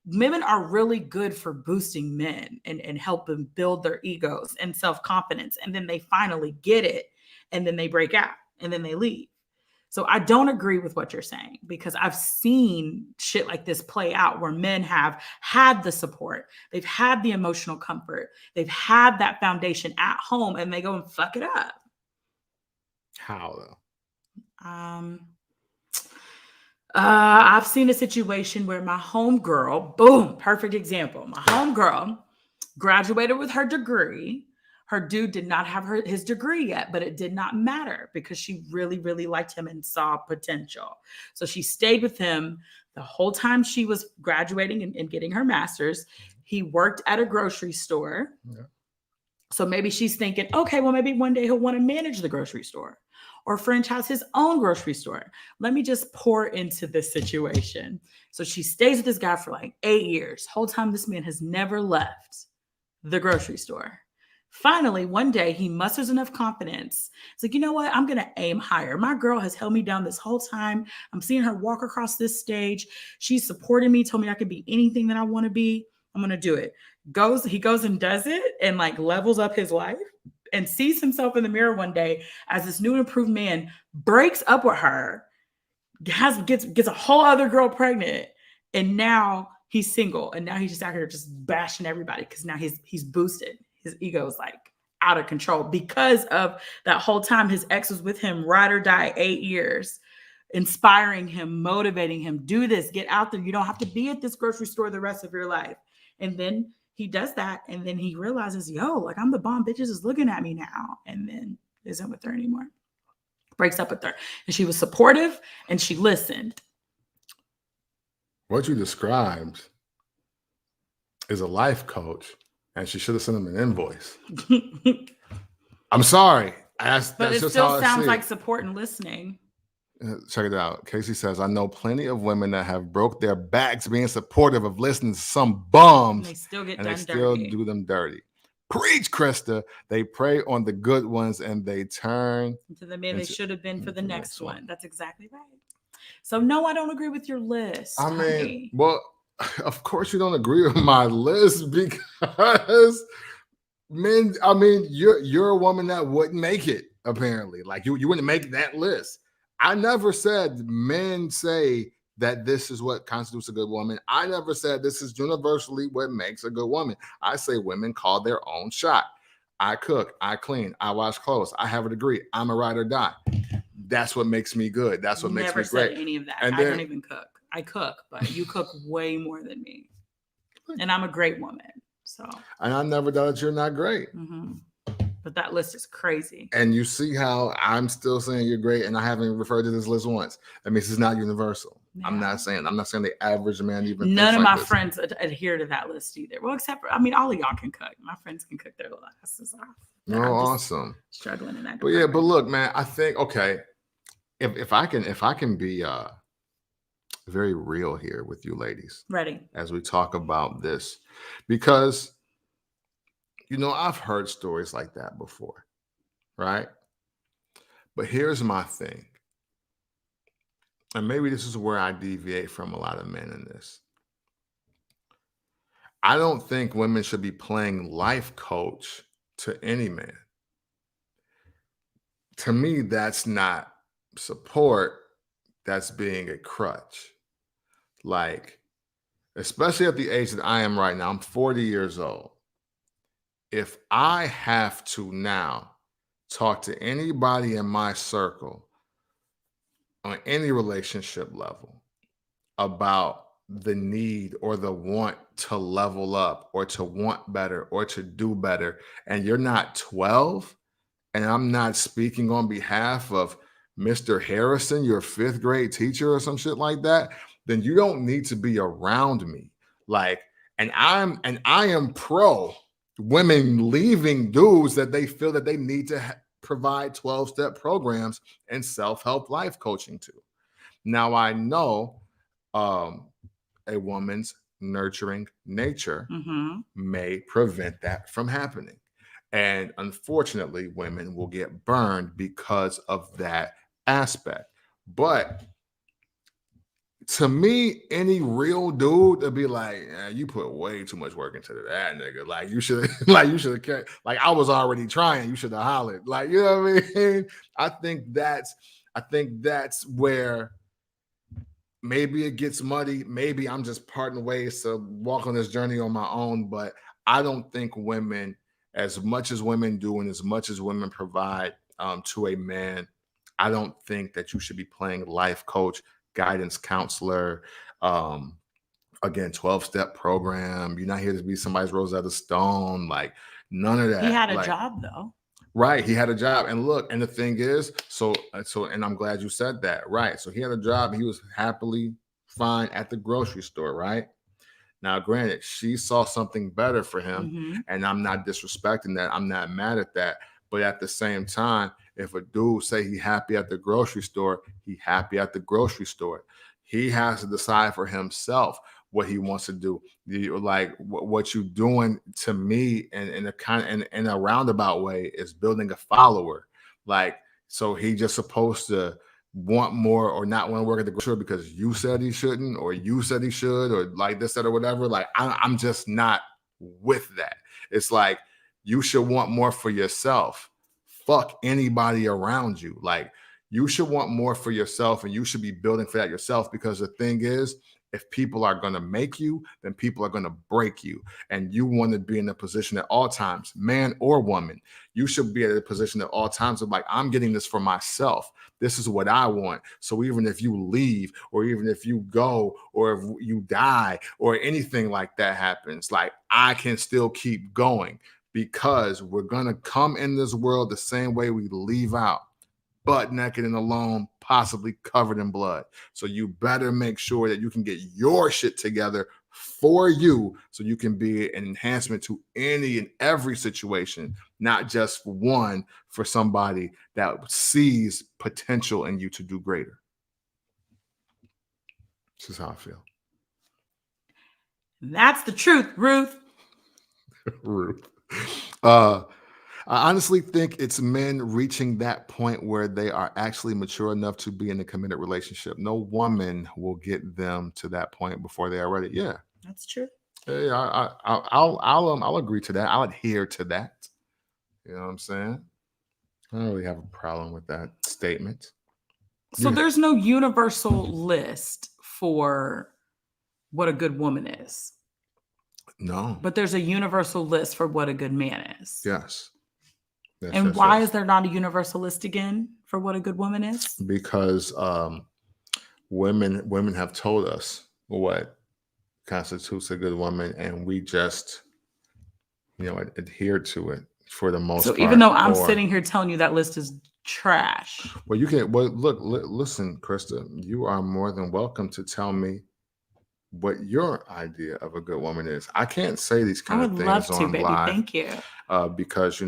women are really good for boosting men and helping build their egos and self-confidence. And then they finally get it. And then they break out and then they leave. So I don't agree with what you're saying because I've seen shit like this play out where men have had the support. They've had the emotional comfort. They've had that foundation at home and they go and fuck it up. How though? I've seen a situation where my homegirl, boom, perfect example. My homegirl graduated with her degree. Her dude did not have his degree yet, but it did not matter because she really, really liked him and saw potential. So she stayed with him the whole time she was graduating and getting her master's. He worked at a grocery store. Yeah. So maybe she's thinking, okay, well, maybe one day he'll want to manage the grocery store or franchise his own grocery store. Let me just pour into this situation. So she stays with this guy for like 8 years. Whole time this man has never left the grocery store. Finally, one day he musters enough confidence. It's like, you know what? I'm going to aim higher. My girl has held me down this whole time. I'm seeing her walk across this stage. She's supported me, told me I could be anything that I want to be. I'm going to do it. He goes and does it and like levels up his life and sees himself in the mirror one day as this new and improved man, breaks up with her, gets a whole other girl pregnant, and now he's single, and now he's just out here just bashing everybody because now he's boosted. His ego is like out of control because of that whole time his ex was with him, ride or die, 8 years, inspiring him, motivating him, do this, get out there. You don't have to be at this grocery store the rest of your life. And then he does that, and then he realizes, yo, like I'm the bomb, bitches is looking at me now, and then isn't with her anymore. Breaks up with her. And she was supportive and she listened. What you described is a life coach, and she should have sent him an invoice. I'm sorry. But it still sounds like support and listening. Check it out. Casey says, I know plenty of women that have broke their backs being supportive of listening to some bums. And they still get and done they still dirty. do them dirty. Preach, Krista. They prey on the good ones and they turn into the man they should have been for the next one. That's exactly right. So no, I don't agree with your list. I mean, well, of course you don't agree with my list because men, I mean, you're a woman that wouldn't make it, apparently. Like you wouldn't make that list. I never said men say that this is what constitutes a good woman. I never said this is universally what makes a good woman. I say women call their own shot. I cook, I clean, I wash clothes, I have a degree, I'm a ride or die. That's what makes me good. That's what makes me great. Never said any of that. I don't even cook. I cook, but you cook way more than me. And I'm a great woman. So. And I never doubted you're not great. Mm-hmm. But that list is crazy. And you see how I'm still saying you're great, and I haven't referred to this list once. That means it's not universal. Yeah. I'm not saying the average man even. None of my friends adhere to that list either. Well, except for, I mean, all of y'all can cook. My friends can cook their asses off. No, awesome. Struggling in that. But yeah, but look, man, I think if I can be very real here with you ladies. Ready. As we talk about this, because I've heard stories like that before, right? But here's my thing. And maybe this is where I deviate from a lot of men in this. I don't think women should be playing life coach to any man. To me, that's not support. That's being a crutch. Like, especially at the age that I am right now, I'm 40 years old. If I have to now talk to anybody in my circle on any relationship level about the need or the want to level up or to want better or to do better, and you're not 12, and I'm not speaking on behalf of Mr. Harrison, your 5th grade teacher or some shit like that, then you don't need to be around me. Like, and I am pro women leaving dudes that they feel that they need to provide 12-step programs and self-help life coaching to. Now, I know a woman's nurturing nature may prevent that from happening. And unfortunately, women will get burned because of that aspect. But to me, any real dude to be like, you put way too much work into that, nigga. Like you should have kept, like I was already trying. You should have hollered. Like, you know what I mean? I think that's where maybe it gets muddy. Maybe I'm just parting ways to walk on this journey on my own. But I don't think women, as much as women do and as much as women provide to a man, I don't think that you should be playing life coach, guidance counselor, again, 12-step program. You're not here to be somebody's Rosetta Stone, like none of that. He had a job though. Right. He had a job. And look, and the thing is, so, and I'm glad you said that. Right. So he had a job. He was happily fine at the grocery store. Right. Now, granted, she saw something better for him, Mm-hmm. and I'm not disrespecting that. I'm not mad at that. But at the same time, if a dude say he happy at the grocery store, he happy at the grocery store. He has to decide for himself what he wants to do. Like what you doing to me in a kind in a roundabout way is building a follower. Like, so he just supposed to want more or not want to work at the grocery store because you said he shouldn't, or you said he should, or like this, that, or whatever. Like, I'm just not with that. It's like, you should want more for yourself. Fuck anybody around you. Like, you should want more for yourself, and you should be building for that yourself, because the thing is, if people are going to make you, then people are going to break you. And you want to be in a position at all times, man or woman. You should be at a position at all times of like, I'm getting this for myself. This is what I want. So even if you leave, or even if you go, or if you die, or anything like that happens, like, I can still keep going, because we're going to come in this world the same way we leave out, butt naked and alone, possibly covered in blood. So you better make sure that you can get your shit together for you, so you can be an enhancement to any and every situation, not just one for somebody that sees potential in you to do greater. This is how I feel. That's the truth, Ruth. Ruth. I honestly think it's men reaching that point where they are actually mature enough to be in a committed relationship. No woman will get them to that point before they are ready. Yeah, that's true. Yeah, I'll agree to that. I'll adhere to that. You know what I'm saying? I don't really have a problem with that statement. So there's no universal list for what a good woman is. No. But there's a universal list for what a good man is. Yes. And why is there not a universal list again for what a good woman is? Because women have told us what constitutes a good woman, and we just, adhere to it for the most part. So even though I'm sitting here telling you that list is trash. Well, you can. Well, listen, Krista, you are more than welcome to tell me what your idea of a good woman is. I can't say these kind of things on baby. live. Thank you. Because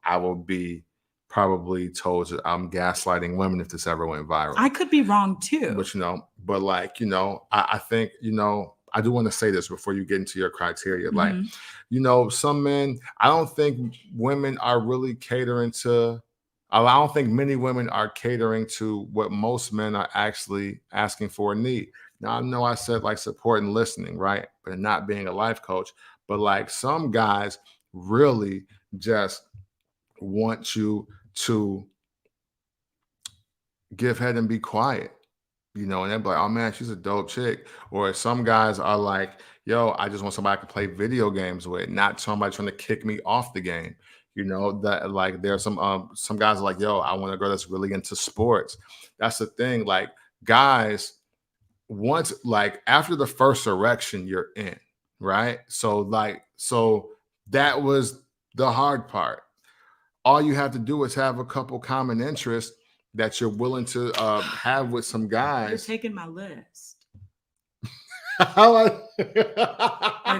I will be probably told that I'm gaslighting women if this ever went viral. I could be wrong too. But I think, I do want to say this before you get into your criteria. Mm-hmm. Like, some men, I don't think women are really catering to, I don't think many women are catering to what most men are actually asking for and need. Now, I know I said like support and listening, right? But not being a life coach. But like, some guys really just want you to give head and be quiet, and they're like, oh man, she's a dope chick. Or some guys are like, yo, I just want somebody I can play video games with, not somebody trying to kick me off the game. That like there's some guys are like, yo, I want a girl that's really into sports. That's the thing. Like, guys, once, like, after the first erection, you're in, right? So that was the hard part. All you have to do is have a couple common interests that you're willing to have with some guys. You're taking my list. Like,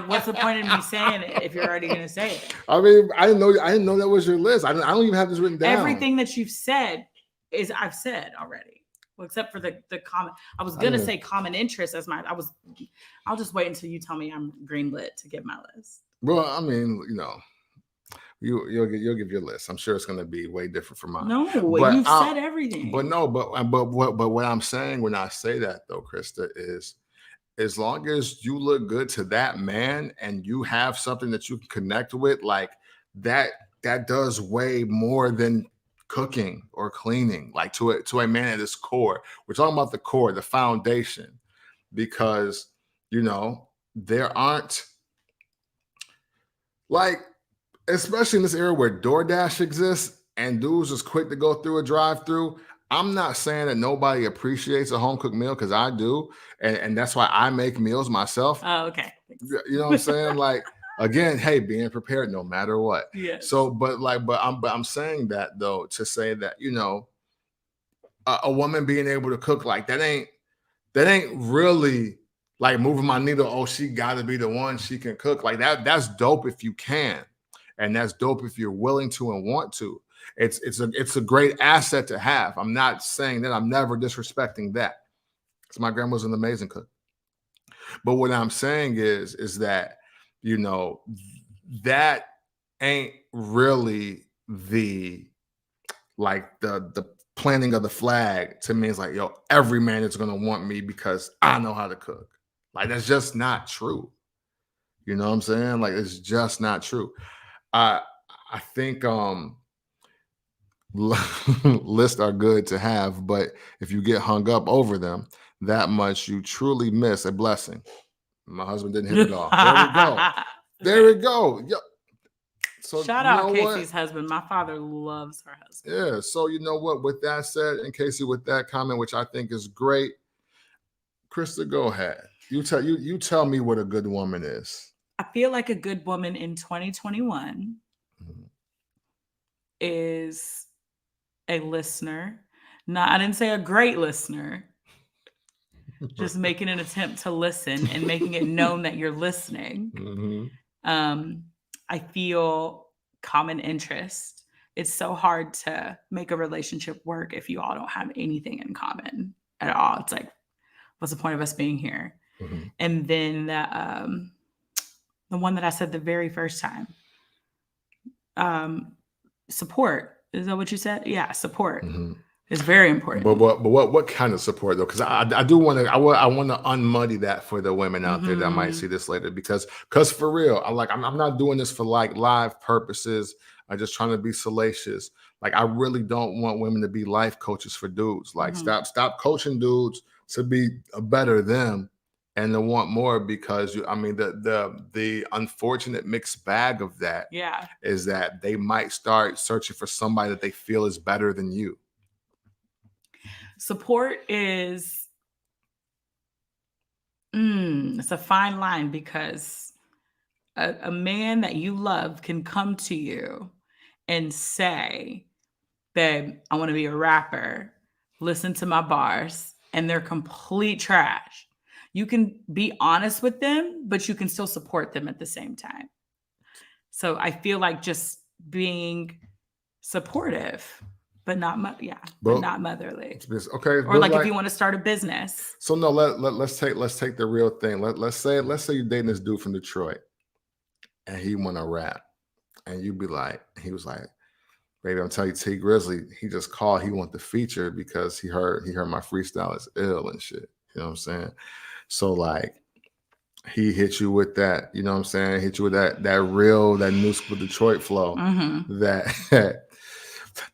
what's the point of me saying it if you're already going to say it? I mean, I didn't know that was your list. I don't even have this written down. Everything that you've said I've said already. Well, except for the comment. I was gonna say common interest as mine. I'll just wait until you tell me I'm greenlit to get my list. Well, I mean, you'll give your list. I'm sure it's gonna be way different from mine. No, but you've said everything. But what I'm saying when I say that though, Krista, is as long as you look good to that man and you have something that you can connect with, like that does way more than cooking or cleaning. Like, to a man at his core, we're talking about the core, the foundation, because there aren't, like, especially in this era where DoorDash exists and dudes is quick to go through a drive-through. I'm not saying that nobody appreciates a home cooked meal, because I do, and that's why I make meals myself. Oh, okay. You know what I'm saying? Like, again, hey, being prepared no matter what. Yeah. So, but I'm saying that though to say that a woman being able to cook, like, that ain't really like moving my needle. Oh, she got to be the one. She can cook like that. That's dope if you can, and that's dope if you're willing to and want to. It's a great asset to have. I'm not saying that. I'm never disrespecting that. Because my grandma's an amazing cook. But what I'm saying is that, you know, that ain't really the planting of the flag to me. Is like, yo, every man is gonna want me because I know how to cook. Like, that's just not true. You know what I'm saying? Like, it's just not true. I think lists are good to have, but if you get hung up over them that much, you truly miss a blessing. My husband didn't hit it off. There we go. There we go. Yep. So shout out Casey's husband. My father loves her husband. Yeah. So you know what? With that said, and Casey, with that comment, which I think is great, Krista, go ahead. You tell me what a good woman is. I feel like a good woman in 2021 is a listener. I didn't say a great listener. Just making an attempt to listen and making it known that you're listening. I feel common interest. It's so hard to make a relationship work if you all don't have anything in common at all. It's like, what's the point of us being here? And then the one that I said the very first time, support. Is that what you said? Yeah, support. It's very important. But what kind of support though? Because I do want to I want to unmuddy that for the women out there that might see this later. Because for real, I'm not doing this for like live purposes. I'm just trying to be salacious. Like, I really don't want women to be life coaches for dudes. Like, stop coaching dudes to be a better them and to want more, because the unfortunate mixed bag of that is that they might start searching for somebody that they feel is better than you. Support is it's a fine line, because a man that you love can come to you and say, babe, I want to be a rapper, listen to my bars, and they're complete trash. You can be honest with them, but you can still support them at the same time. So I feel like just being supportive, but not motherly. Okay. Or like if you want to start a business. So no, let's take the real thing. Let's say you're dating this dude from Detroit and he want to rap, and he was like, baby, I'm telling you, T Grizzly, he just called, he want the feature because he heard my freestyle is ill and shit. You know what I'm saying? So like, he hit you with that, you know what I'm saying? Hit you with that new school Detroit flow. That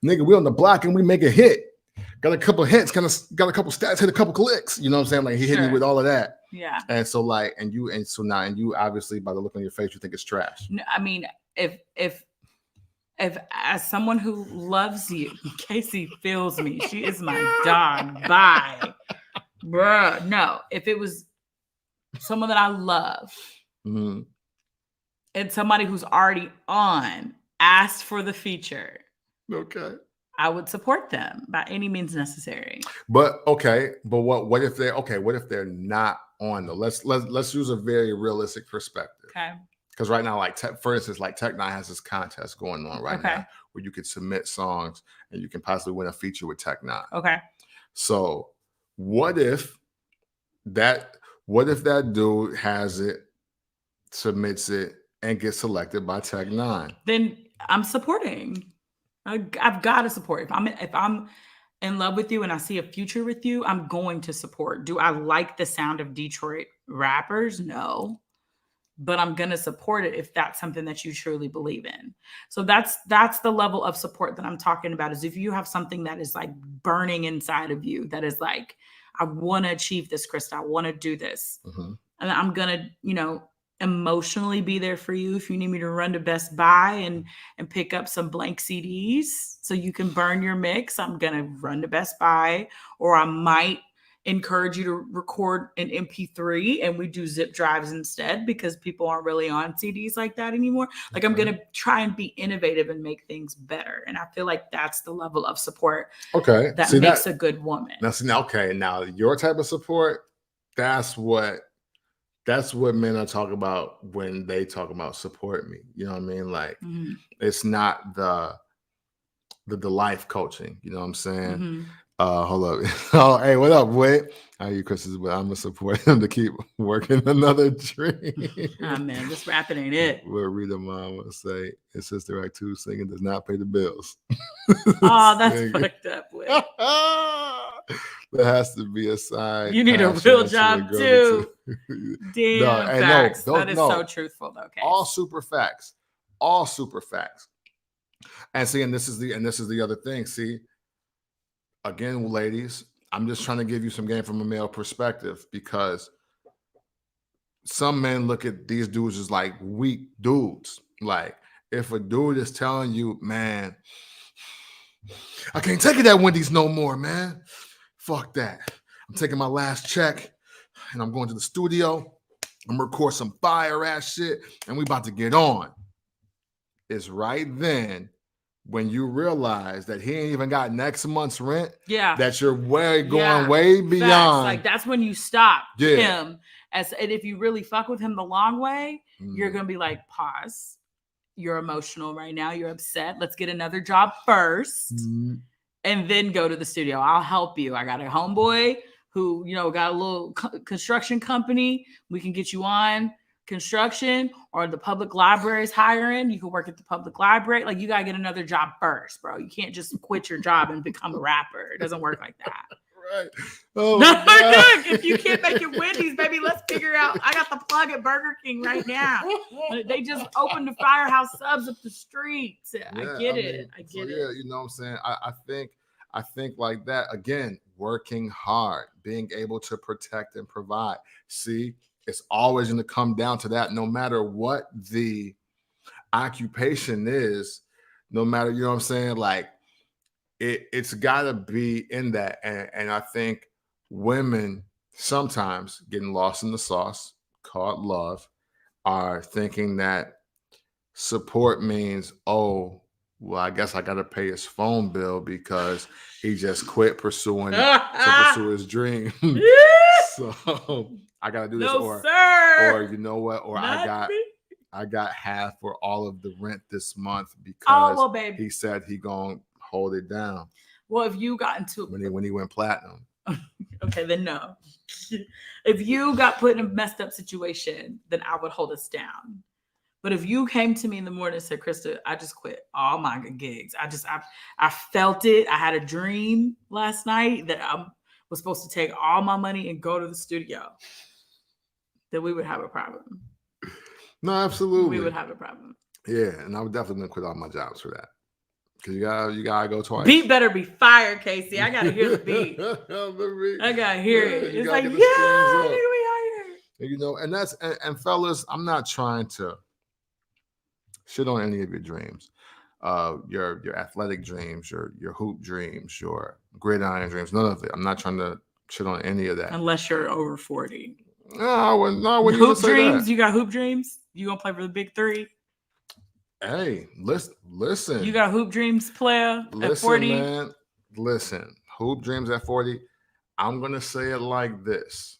nigga, we on the block and we make a hit. Got a couple hits, got a couple stats, hit a couple clicks. You know what I'm saying? Like, he hit me with all of that. Yeah. And so like, and you obviously, by the look on your face, you think it's trash. No, I mean, if as someone who loves you, Casey feels me. She is my dog. Bye. Bruh. No, if it was someone that I love and somebody who's already on asked for the feature, okay, I would support them by any means necessary. But what if they're not on though? Let's use a very realistic perspective. Okay. Because right now, like for instance, like Tech Nine has this contest going on right now where you could submit songs and you can possibly win a feature with Tech Nine. Okay. So what if that dude has it, submits it, and gets selected by Tech Nine? Then I'm supporting. I've got to support. If I'm in love with you and I see a future with you, I'm going to support. Do I like the sound of Detroit rappers? No. But I'm going to support it if that's something that you truly believe in. So that's the level of support that I'm talking about, is if you have something that is like burning inside of you, that is like, I want to achieve this, Krista. I want to do this. And I'm going to, emotionally be there for you. If you need me to run to Best Buy and pick up some blank CDs so you can burn your mix, I'm going to run to Best Buy. Or I might encourage you to record an MP3 and we do zip drives instead, because people aren't really on CDs like that anymore. Like, I'm going to try and be innovative and make things better. And I feel like that's the level of support that makes a good woman. Now, your type of support, that's what That's what men are talking about when they talk about support me. You know what I mean? Like, it's not the life coaching. You know what I'm saying? Hold up. Oh, hey, what up, Wade? How you, Chris? But I'm gonna support him to keep working another dream. Oh man, this rapping ain't it. What Rita Mom would say, it's Sister Act 2 singing does not pay the bills. Oh, that's fucked up, Wade. There has to be a side. You need a real job too. Damn, facts. That is so truthful, though. Okay. All super facts. All super facts. And see, and this is the other thing. See, again, ladies, I'm just trying to give you some game from a male perspective, because some men look at these dudes as like weak dudes. Like, if a dude is telling you, man, I can't take it at Wendy's no more, man. Fuck that. I'm taking my last check and I'm going to the studio. I'm gonna record some fire ass shit and we about to get on. It's right then when you realize that he ain't even got next month's rent. Yeah. That you're way beyond. Facts. Like, that's when you stop him. And if you really fuck with him the long way, you're gonna be like, pause. You're emotional right now. You're upset. Let's get another job first. And then go to the studio. I'll help you. I got a homeboy who, got a little construction company. We can get you on construction, or the public library is hiring. You can work at the public library. Like, you got to get another job first, bro. You can't just quit your job and become a rapper. It doesn't work like that. Right. Oh, if you can't make it Wendy's, baby, let's figure out. I got the plug at Burger King right now. They just opened the Firehouse Subs up the street. I get it. Yeah, you know what I'm saying? I think like that, again, working hard, being able to protect and provide. See, it's always going to come down to that, no matter what the occupation is, no matter, you know what I'm saying? Like, it's got to be in that. And I think women sometimes getting lost in the sauce, called love, are thinking that support means, oh, well, I guess I got to pay his phone bill because he just quit pursuing to pursue his dream. So I got to do this, or you know what? Or I got half for all of the rent this month because he said he gonna hold it down. Well, if you got into when he went platinum. Okay, then no. If you got put in a messed up situation, then I would hold us down. But if you came to me in the morning and said, Krista, I just quit all my gigs. I felt it. I had a dream last night that I was supposed to take all my money and go to the studio, then we would have a problem. No, absolutely. We would have a problem. Yeah, and I would definitely quit all my jobs for that. Because you gotta go twice. Beat better be fire, Casey. I gotta hear the beat. I gotta hear it. It's like, we out here. And that's and fellas, I'm not trying to shit on any of your dreams. Your athletic dreams, your hoop dreams, your gridiron dreams, none of it. I'm not trying to shit on any of that. Unless you're over 40. No, I wouldn't hoop dreams. That. You got hoop dreams? You gonna play for the big three? Hey, listen. You got hoop dreams, player, at 40? Man, listen, hoop dreams at 40. I'm gonna say it like this.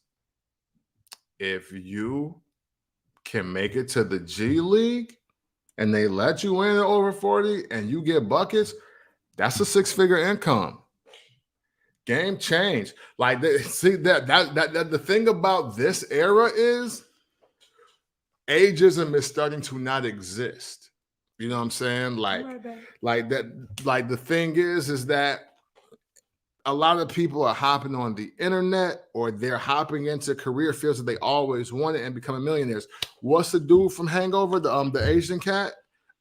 If you can make it to the G League and they let you in at over 40 and you get buckets, that's a 6-figure income. Game change. Like, see that the thing about this era is ageism is starting to not exist. You know what I'm saying? Like the thing is that a lot of people are hopping on the internet, or they're hopping into career fields that they always wanted and becoming millionaires. What's the dude from Hangover, the Asian cat,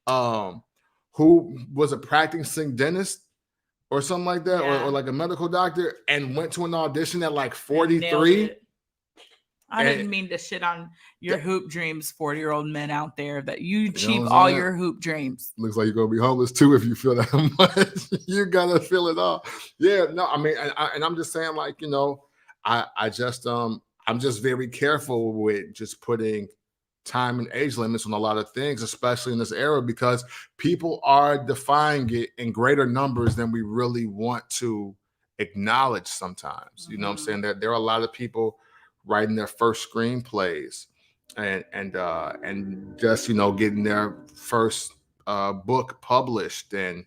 who was a practicing dentist or something like that, or like a medical doctor, and went to an audition at like 43? I didn't mean to shit on your hoop dreams, 40-year-old men out there, that you achieve all your hoop dreams. Looks like you're going to be homeless too if you feel that much. You got to feel it all. Yeah, no, I mean, and I'm just saying, like, I'm just very careful with just putting time and age limits on a lot of things, especially in this era, because people are defying it in greater numbers than we really want to acknowledge sometimes. You know what I'm saying? That there are a lot of people writing their first screenplays and just getting their first book published. And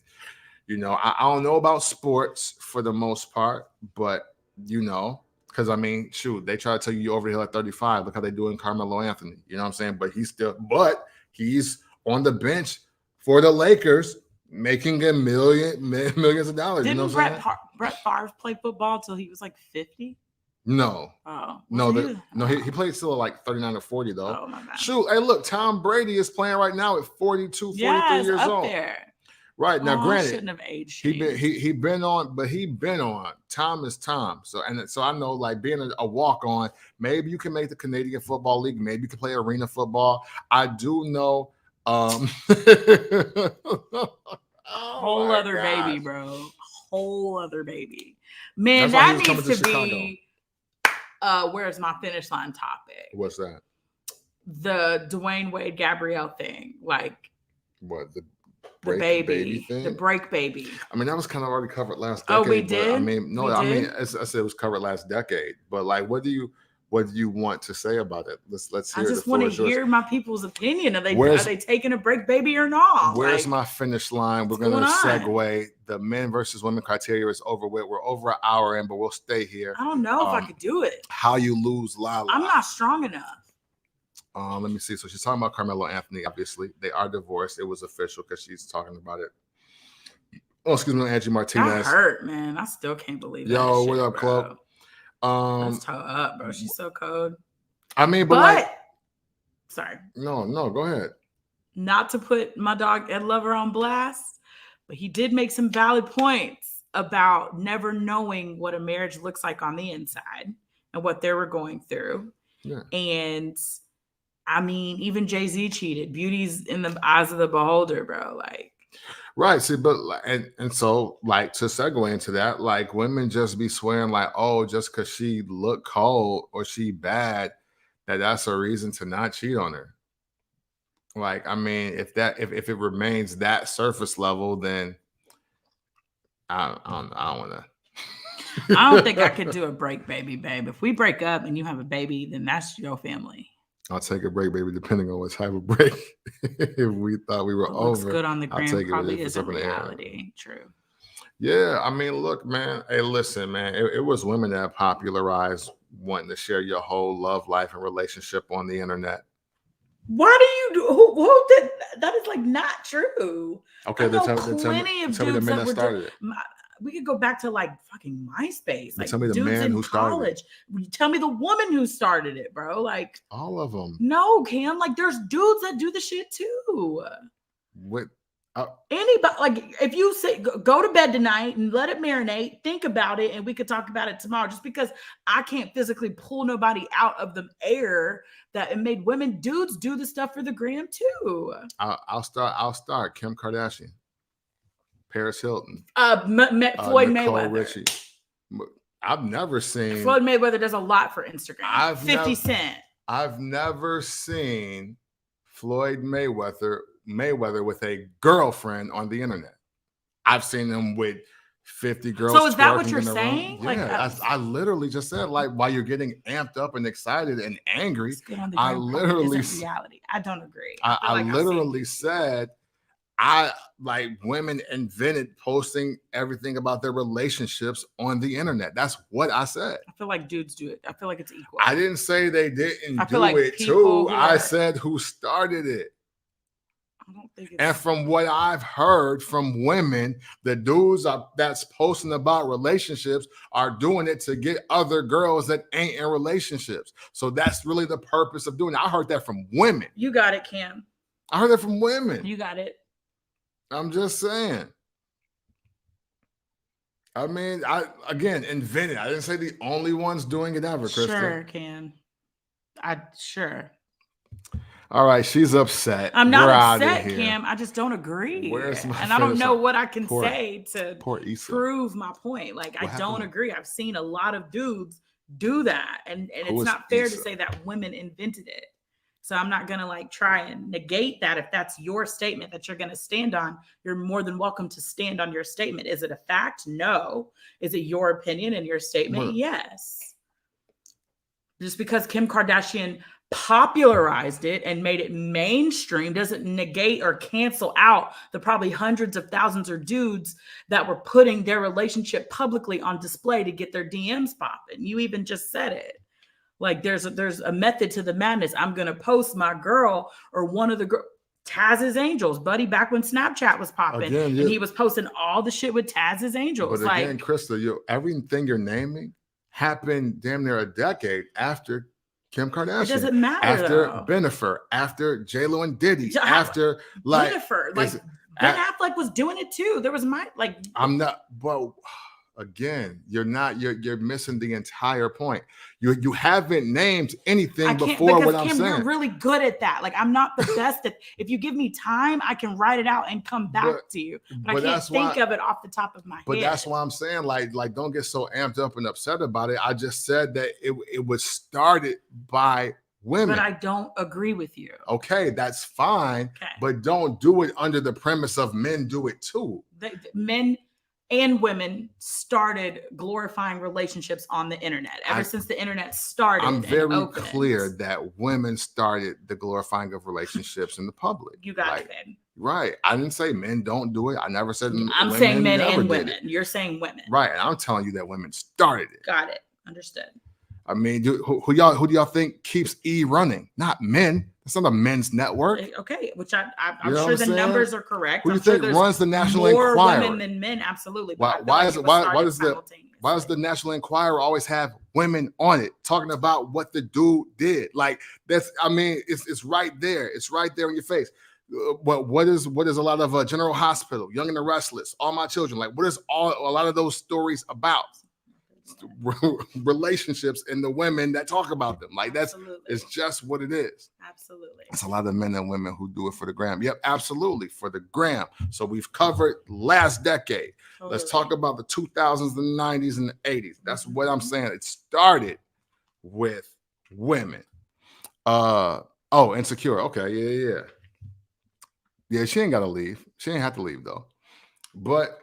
I don't know about sports for the most part, but because I mean, shoot, they try to tell you over the hill at 35. Look how they doing Carmelo Anthony. You know what I'm saying? But he's on the bench for the Lakers, making millions of dollars. Didn't you know what I'm saying? Brett Favre play football until he was like 50? No. Oh. He played still like 39 or 40 though. Oh my God. Shoot, hey, look, Tom Brady is playing right now at 42, 43 years up old. There. Right now, granted, shouldn't have aged. He been on. Tom is Tom. So I know, like, being a walk on, maybe you can make the Canadian Football League. Maybe you can play arena football. I do know. Whole other baby, bro. Whole other baby. Man, that needs to be. Where's my finish line topic? What's that? The Dwayne Wade Gabrielle thing, like what the baby thing? The break baby. I mean, that was kind of already covered last decade. Oh, we did. I mean, I said it was covered last decade. But like, what do you want to say about it? Let's hear. I just want to hear my people's opinion. Are they taking a break baby or not? Where's my finish line? We're going to segue. The men versus women criteria is over with. We're over an hour in, but we'll stay here. I don't know if I could do it. How you lose, Lala? I'm not strong enough. Let me see. So she's talking about Carmelo Anthony. Obviously, they are divorced. It was official because she's talking about it. Oh, excuse me, Angie Martinez. That hurt, man. I still can't believe that. Yo, what up, Club? That's toe up, bro. She's so cold. I mean, but sorry. No, go ahead. Not to put my dog Ed Lover on blast, but he did make some valid points about never knowing what a marriage looks like on the inside and what they were going through. Yeah. And I mean, even Jay-Z cheated. Beauty's in the eyes of the beholder, bro. Like, right. See, but and so, like, to segue into that, like, women just be swearing like, oh, just because she look cold or she bad, that's a reason to not cheat on her. Like, I mean, if it remains that surface level, then I don't want to. I don't think I could do a break, baby, babe. If we break up and you have a baby, then that's your family. I'll take a break, baby, depending on what type of break. If we thought we were over, looks good on the gram, probably isn't reality. True. Yeah, I mean, look, man. Hey, listen, man. It was women that popularized wanting to share your whole love life and relationship on the internet. Why do you do? Who did that? Is like not true. Okay, tell me the men that started it. We could go back to like fucking MySpace. Like, tell me the man who started it. Tell me the woman who started it, bro. Like, all of them. No, Cam. Like, there's dudes that do the shit too. What? Anybody, like, if you say go to bed tonight and let it marinate, think about it, and we could talk about it tomorrow. Just because I can't physically pull nobody out of the air, that it made dudes do the stuff for the gram too. I'll start. Kim Kardashian. Paris Hilton, Floyd Mayweather. Richie. I've never seen Floyd Mayweather does a lot for Instagram. 50 Cent. I've never seen Floyd Mayweather with a girlfriend on the internet. I've seen him with 50 girls. So is that what you're saying? Yeah, I literally just said, like, while you're getting amped up and excited and angry, I literally reality. I don't agree. I literally said, like, women invented posting everything about their relationships on the internet. That's what I said. I feel like dudes do it. I feel like it's equal. I didn't say they didn't do it too. I said who started it. I don't think and from what I've heard from women, the dudes that's posting about relationships are doing it to get other girls that ain't in relationships. So that's really the purpose of doing it. I heard that from women. You got it, Cam. I heard that from women. You got it. I'm just saying. I mean, invented. I didn't say the only ones doing it ever, Krista. Sure, Cam. Sure. All right, she's upset. I'm not upset, Cam. I just don't agree. And I don't know what I can say to prove my point. Like, I don't agree. I've seen a lot of dudes do that. And it's not fair to say that women invented it. So I'm not going to like try and negate that. If that's your statement that you're going to stand on, you're more than welcome to stand on your statement. Is it a fact? No. Is it your opinion and your statement? Yes. Just because Kim Kardashian popularized it and made it mainstream doesn't negate or cancel out the probably hundreds of thousands of dudes that were putting their relationship publicly on display to get their DMs popping. You even just said it. Like there's a method to the madness. I'm gonna post my girl or one of the girls. Taz's Angels, buddy, back when Snapchat was popping, and he was posting all the shit with Taz's Angels. But again, Krista, everything you're naming happened damn near a decade after Kim Kardashian. It doesn't matter after Bennifer, after J-Lo and Diddy, after like Bennifer, like Ben Affleck was doing it too. There was I'm not, but again, you're missing the entire point. You haven't named anything before what I'm saying. You're really good at that. Like I'm not the best at. If you give me time, I can write it out and come back to you. But I can't think of it off the top of my head. But that's why I'm saying, like, don't get so amped up and upset about it. I just said that it was started by women. But I don't agree with you. Okay, that's fine. Okay. But don't do it under the premise of men do it too. Men and women started glorifying relationships on the internet ever since the internet started. I'm very clear that women started the glorifying of relationships in the public. You got it, man. Right. I didn't say men don't do it. I never said I'm saying men and women. You're saying women. Right. And I'm telling you that women started it. Got it. Understood. I mean, who do y'all think keeps E running? Not men. It's not a men's network. Okay, which I'm sure the numbers are correct. Who do you think runs the National Enquirer? More women than men, absolutely. Why does the National Enquirer always have women on it talking about what the dude did? Like it's right there. It's right there in your face. What is a lot of General Hospital, Young and the Restless, All My Children? Like what is a lot of those stories about? Relationships and the women that talk about them. Like it's just what it is. Absolutely. It's a lot of men and women who do it for the gram. Yep, absolutely, for the gram. So we've covered last decade. Totally. Let's talk about the 2000s, the 90s, and the 80s. That's what I'm saying. It started with women. Insecure. Okay, yeah, she ain't gotta leave. She ain't have to leave though. But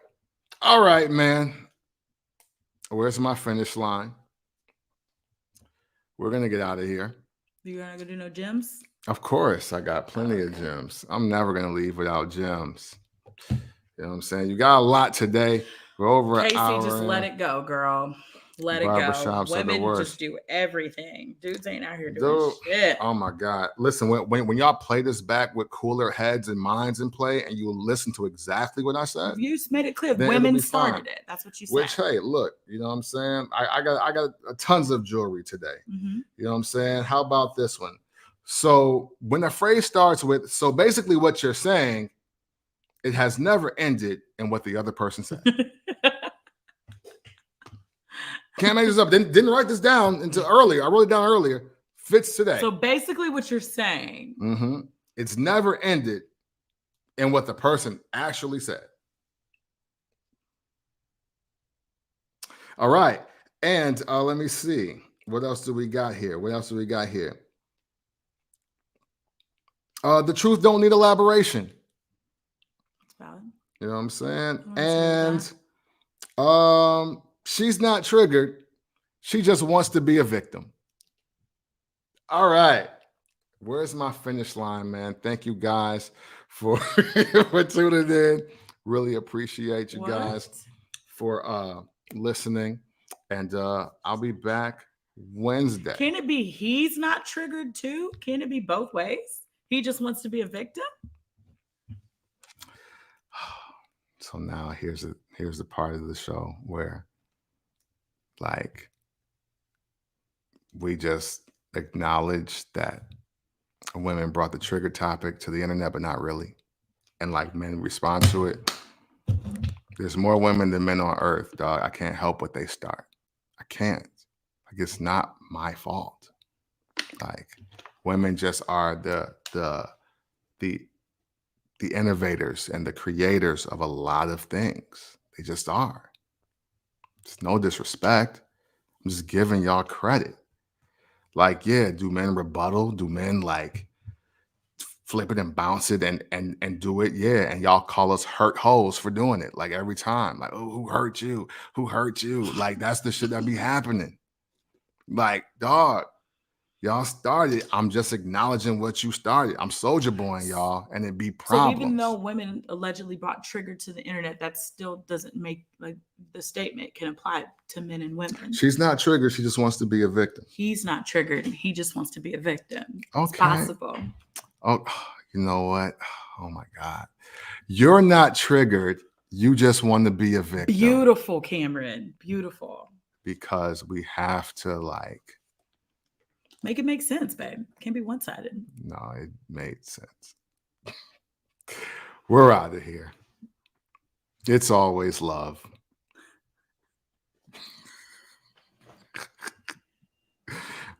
all right, man. Where's my finish line? We're going to get out of here. You going to go do no gyms? Of course. I got plenty of gyms. I'm never going to leave without gyms. You know what I'm saying? You got a lot today. We're over Casey, an hour. just let it go, girl. Let it go. Women just do everything. Dudes ain't out here doing shit. Oh my God. Listen, when y'all play this back with cooler heads and minds in play and you listen to exactly what I said. You just made it clear. Women started it. That's what you said. Which, hey, look, you know what I'm saying? I got tons of jewelry today. Mm-hmm. You know what I'm saying? How about this one? So when a phrase starts with, so basically what you're saying, it has never ended in what the other person said. Can't make this up. Didn't write this down until earlier. I wrote it down earlier. Fits today. So basically what you're saying. Mm-hmm. It's never ended in what the person actually said. All right. And let me see. What else do we got here? The truth don't need elaboration. That's valid. You know what I'm saying? And she's not triggered. She just wants to be a victim. All right. Where's my finish line, man? Thank you guys for tuning in. Really appreciate you guys for listening. And I'll be back Wednesday. Can it be he's not triggered too? Can it be both ways? He just wants to be a victim? So now here's the part of the show where like we just acknowledge that women brought the trigger topic to the internet, but not really. And like men respond to it. There's more women than men on earth, dog. I can't help what they start. I can't. Like it's not my fault. Like women just are the innovators and the creators of a lot of things. They just are. It's no disrespect. I'm just giving y'all credit. Like, yeah, do men rebuttal? Do men like flip it and bounce it and do it? Yeah, and y'all call us hurt hoes for doing it. Like every time, like, oh, who hurt you? Who hurt you? Like that's the shit that be happening. Like, dog, Y'all started. I'm just acknowledging what you started. I'm soldier boying y'all, and it be So problems. even though women allegedly brought trigger to the internet, that still doesn't make, like, the statement can apply to men and women. She's not triggered. She just wants to be a victim. He's not triggered. He just wants to be a victim. Okay. It's possible. Oh, you know what? Oh my God. You're not triggered. You just want to be a victim. Beautiful, Cameron. Beautiful. Because we have to, like, make it make sense, babe. Can't be one-sided. No, it made sense. We're out of here. It's always love.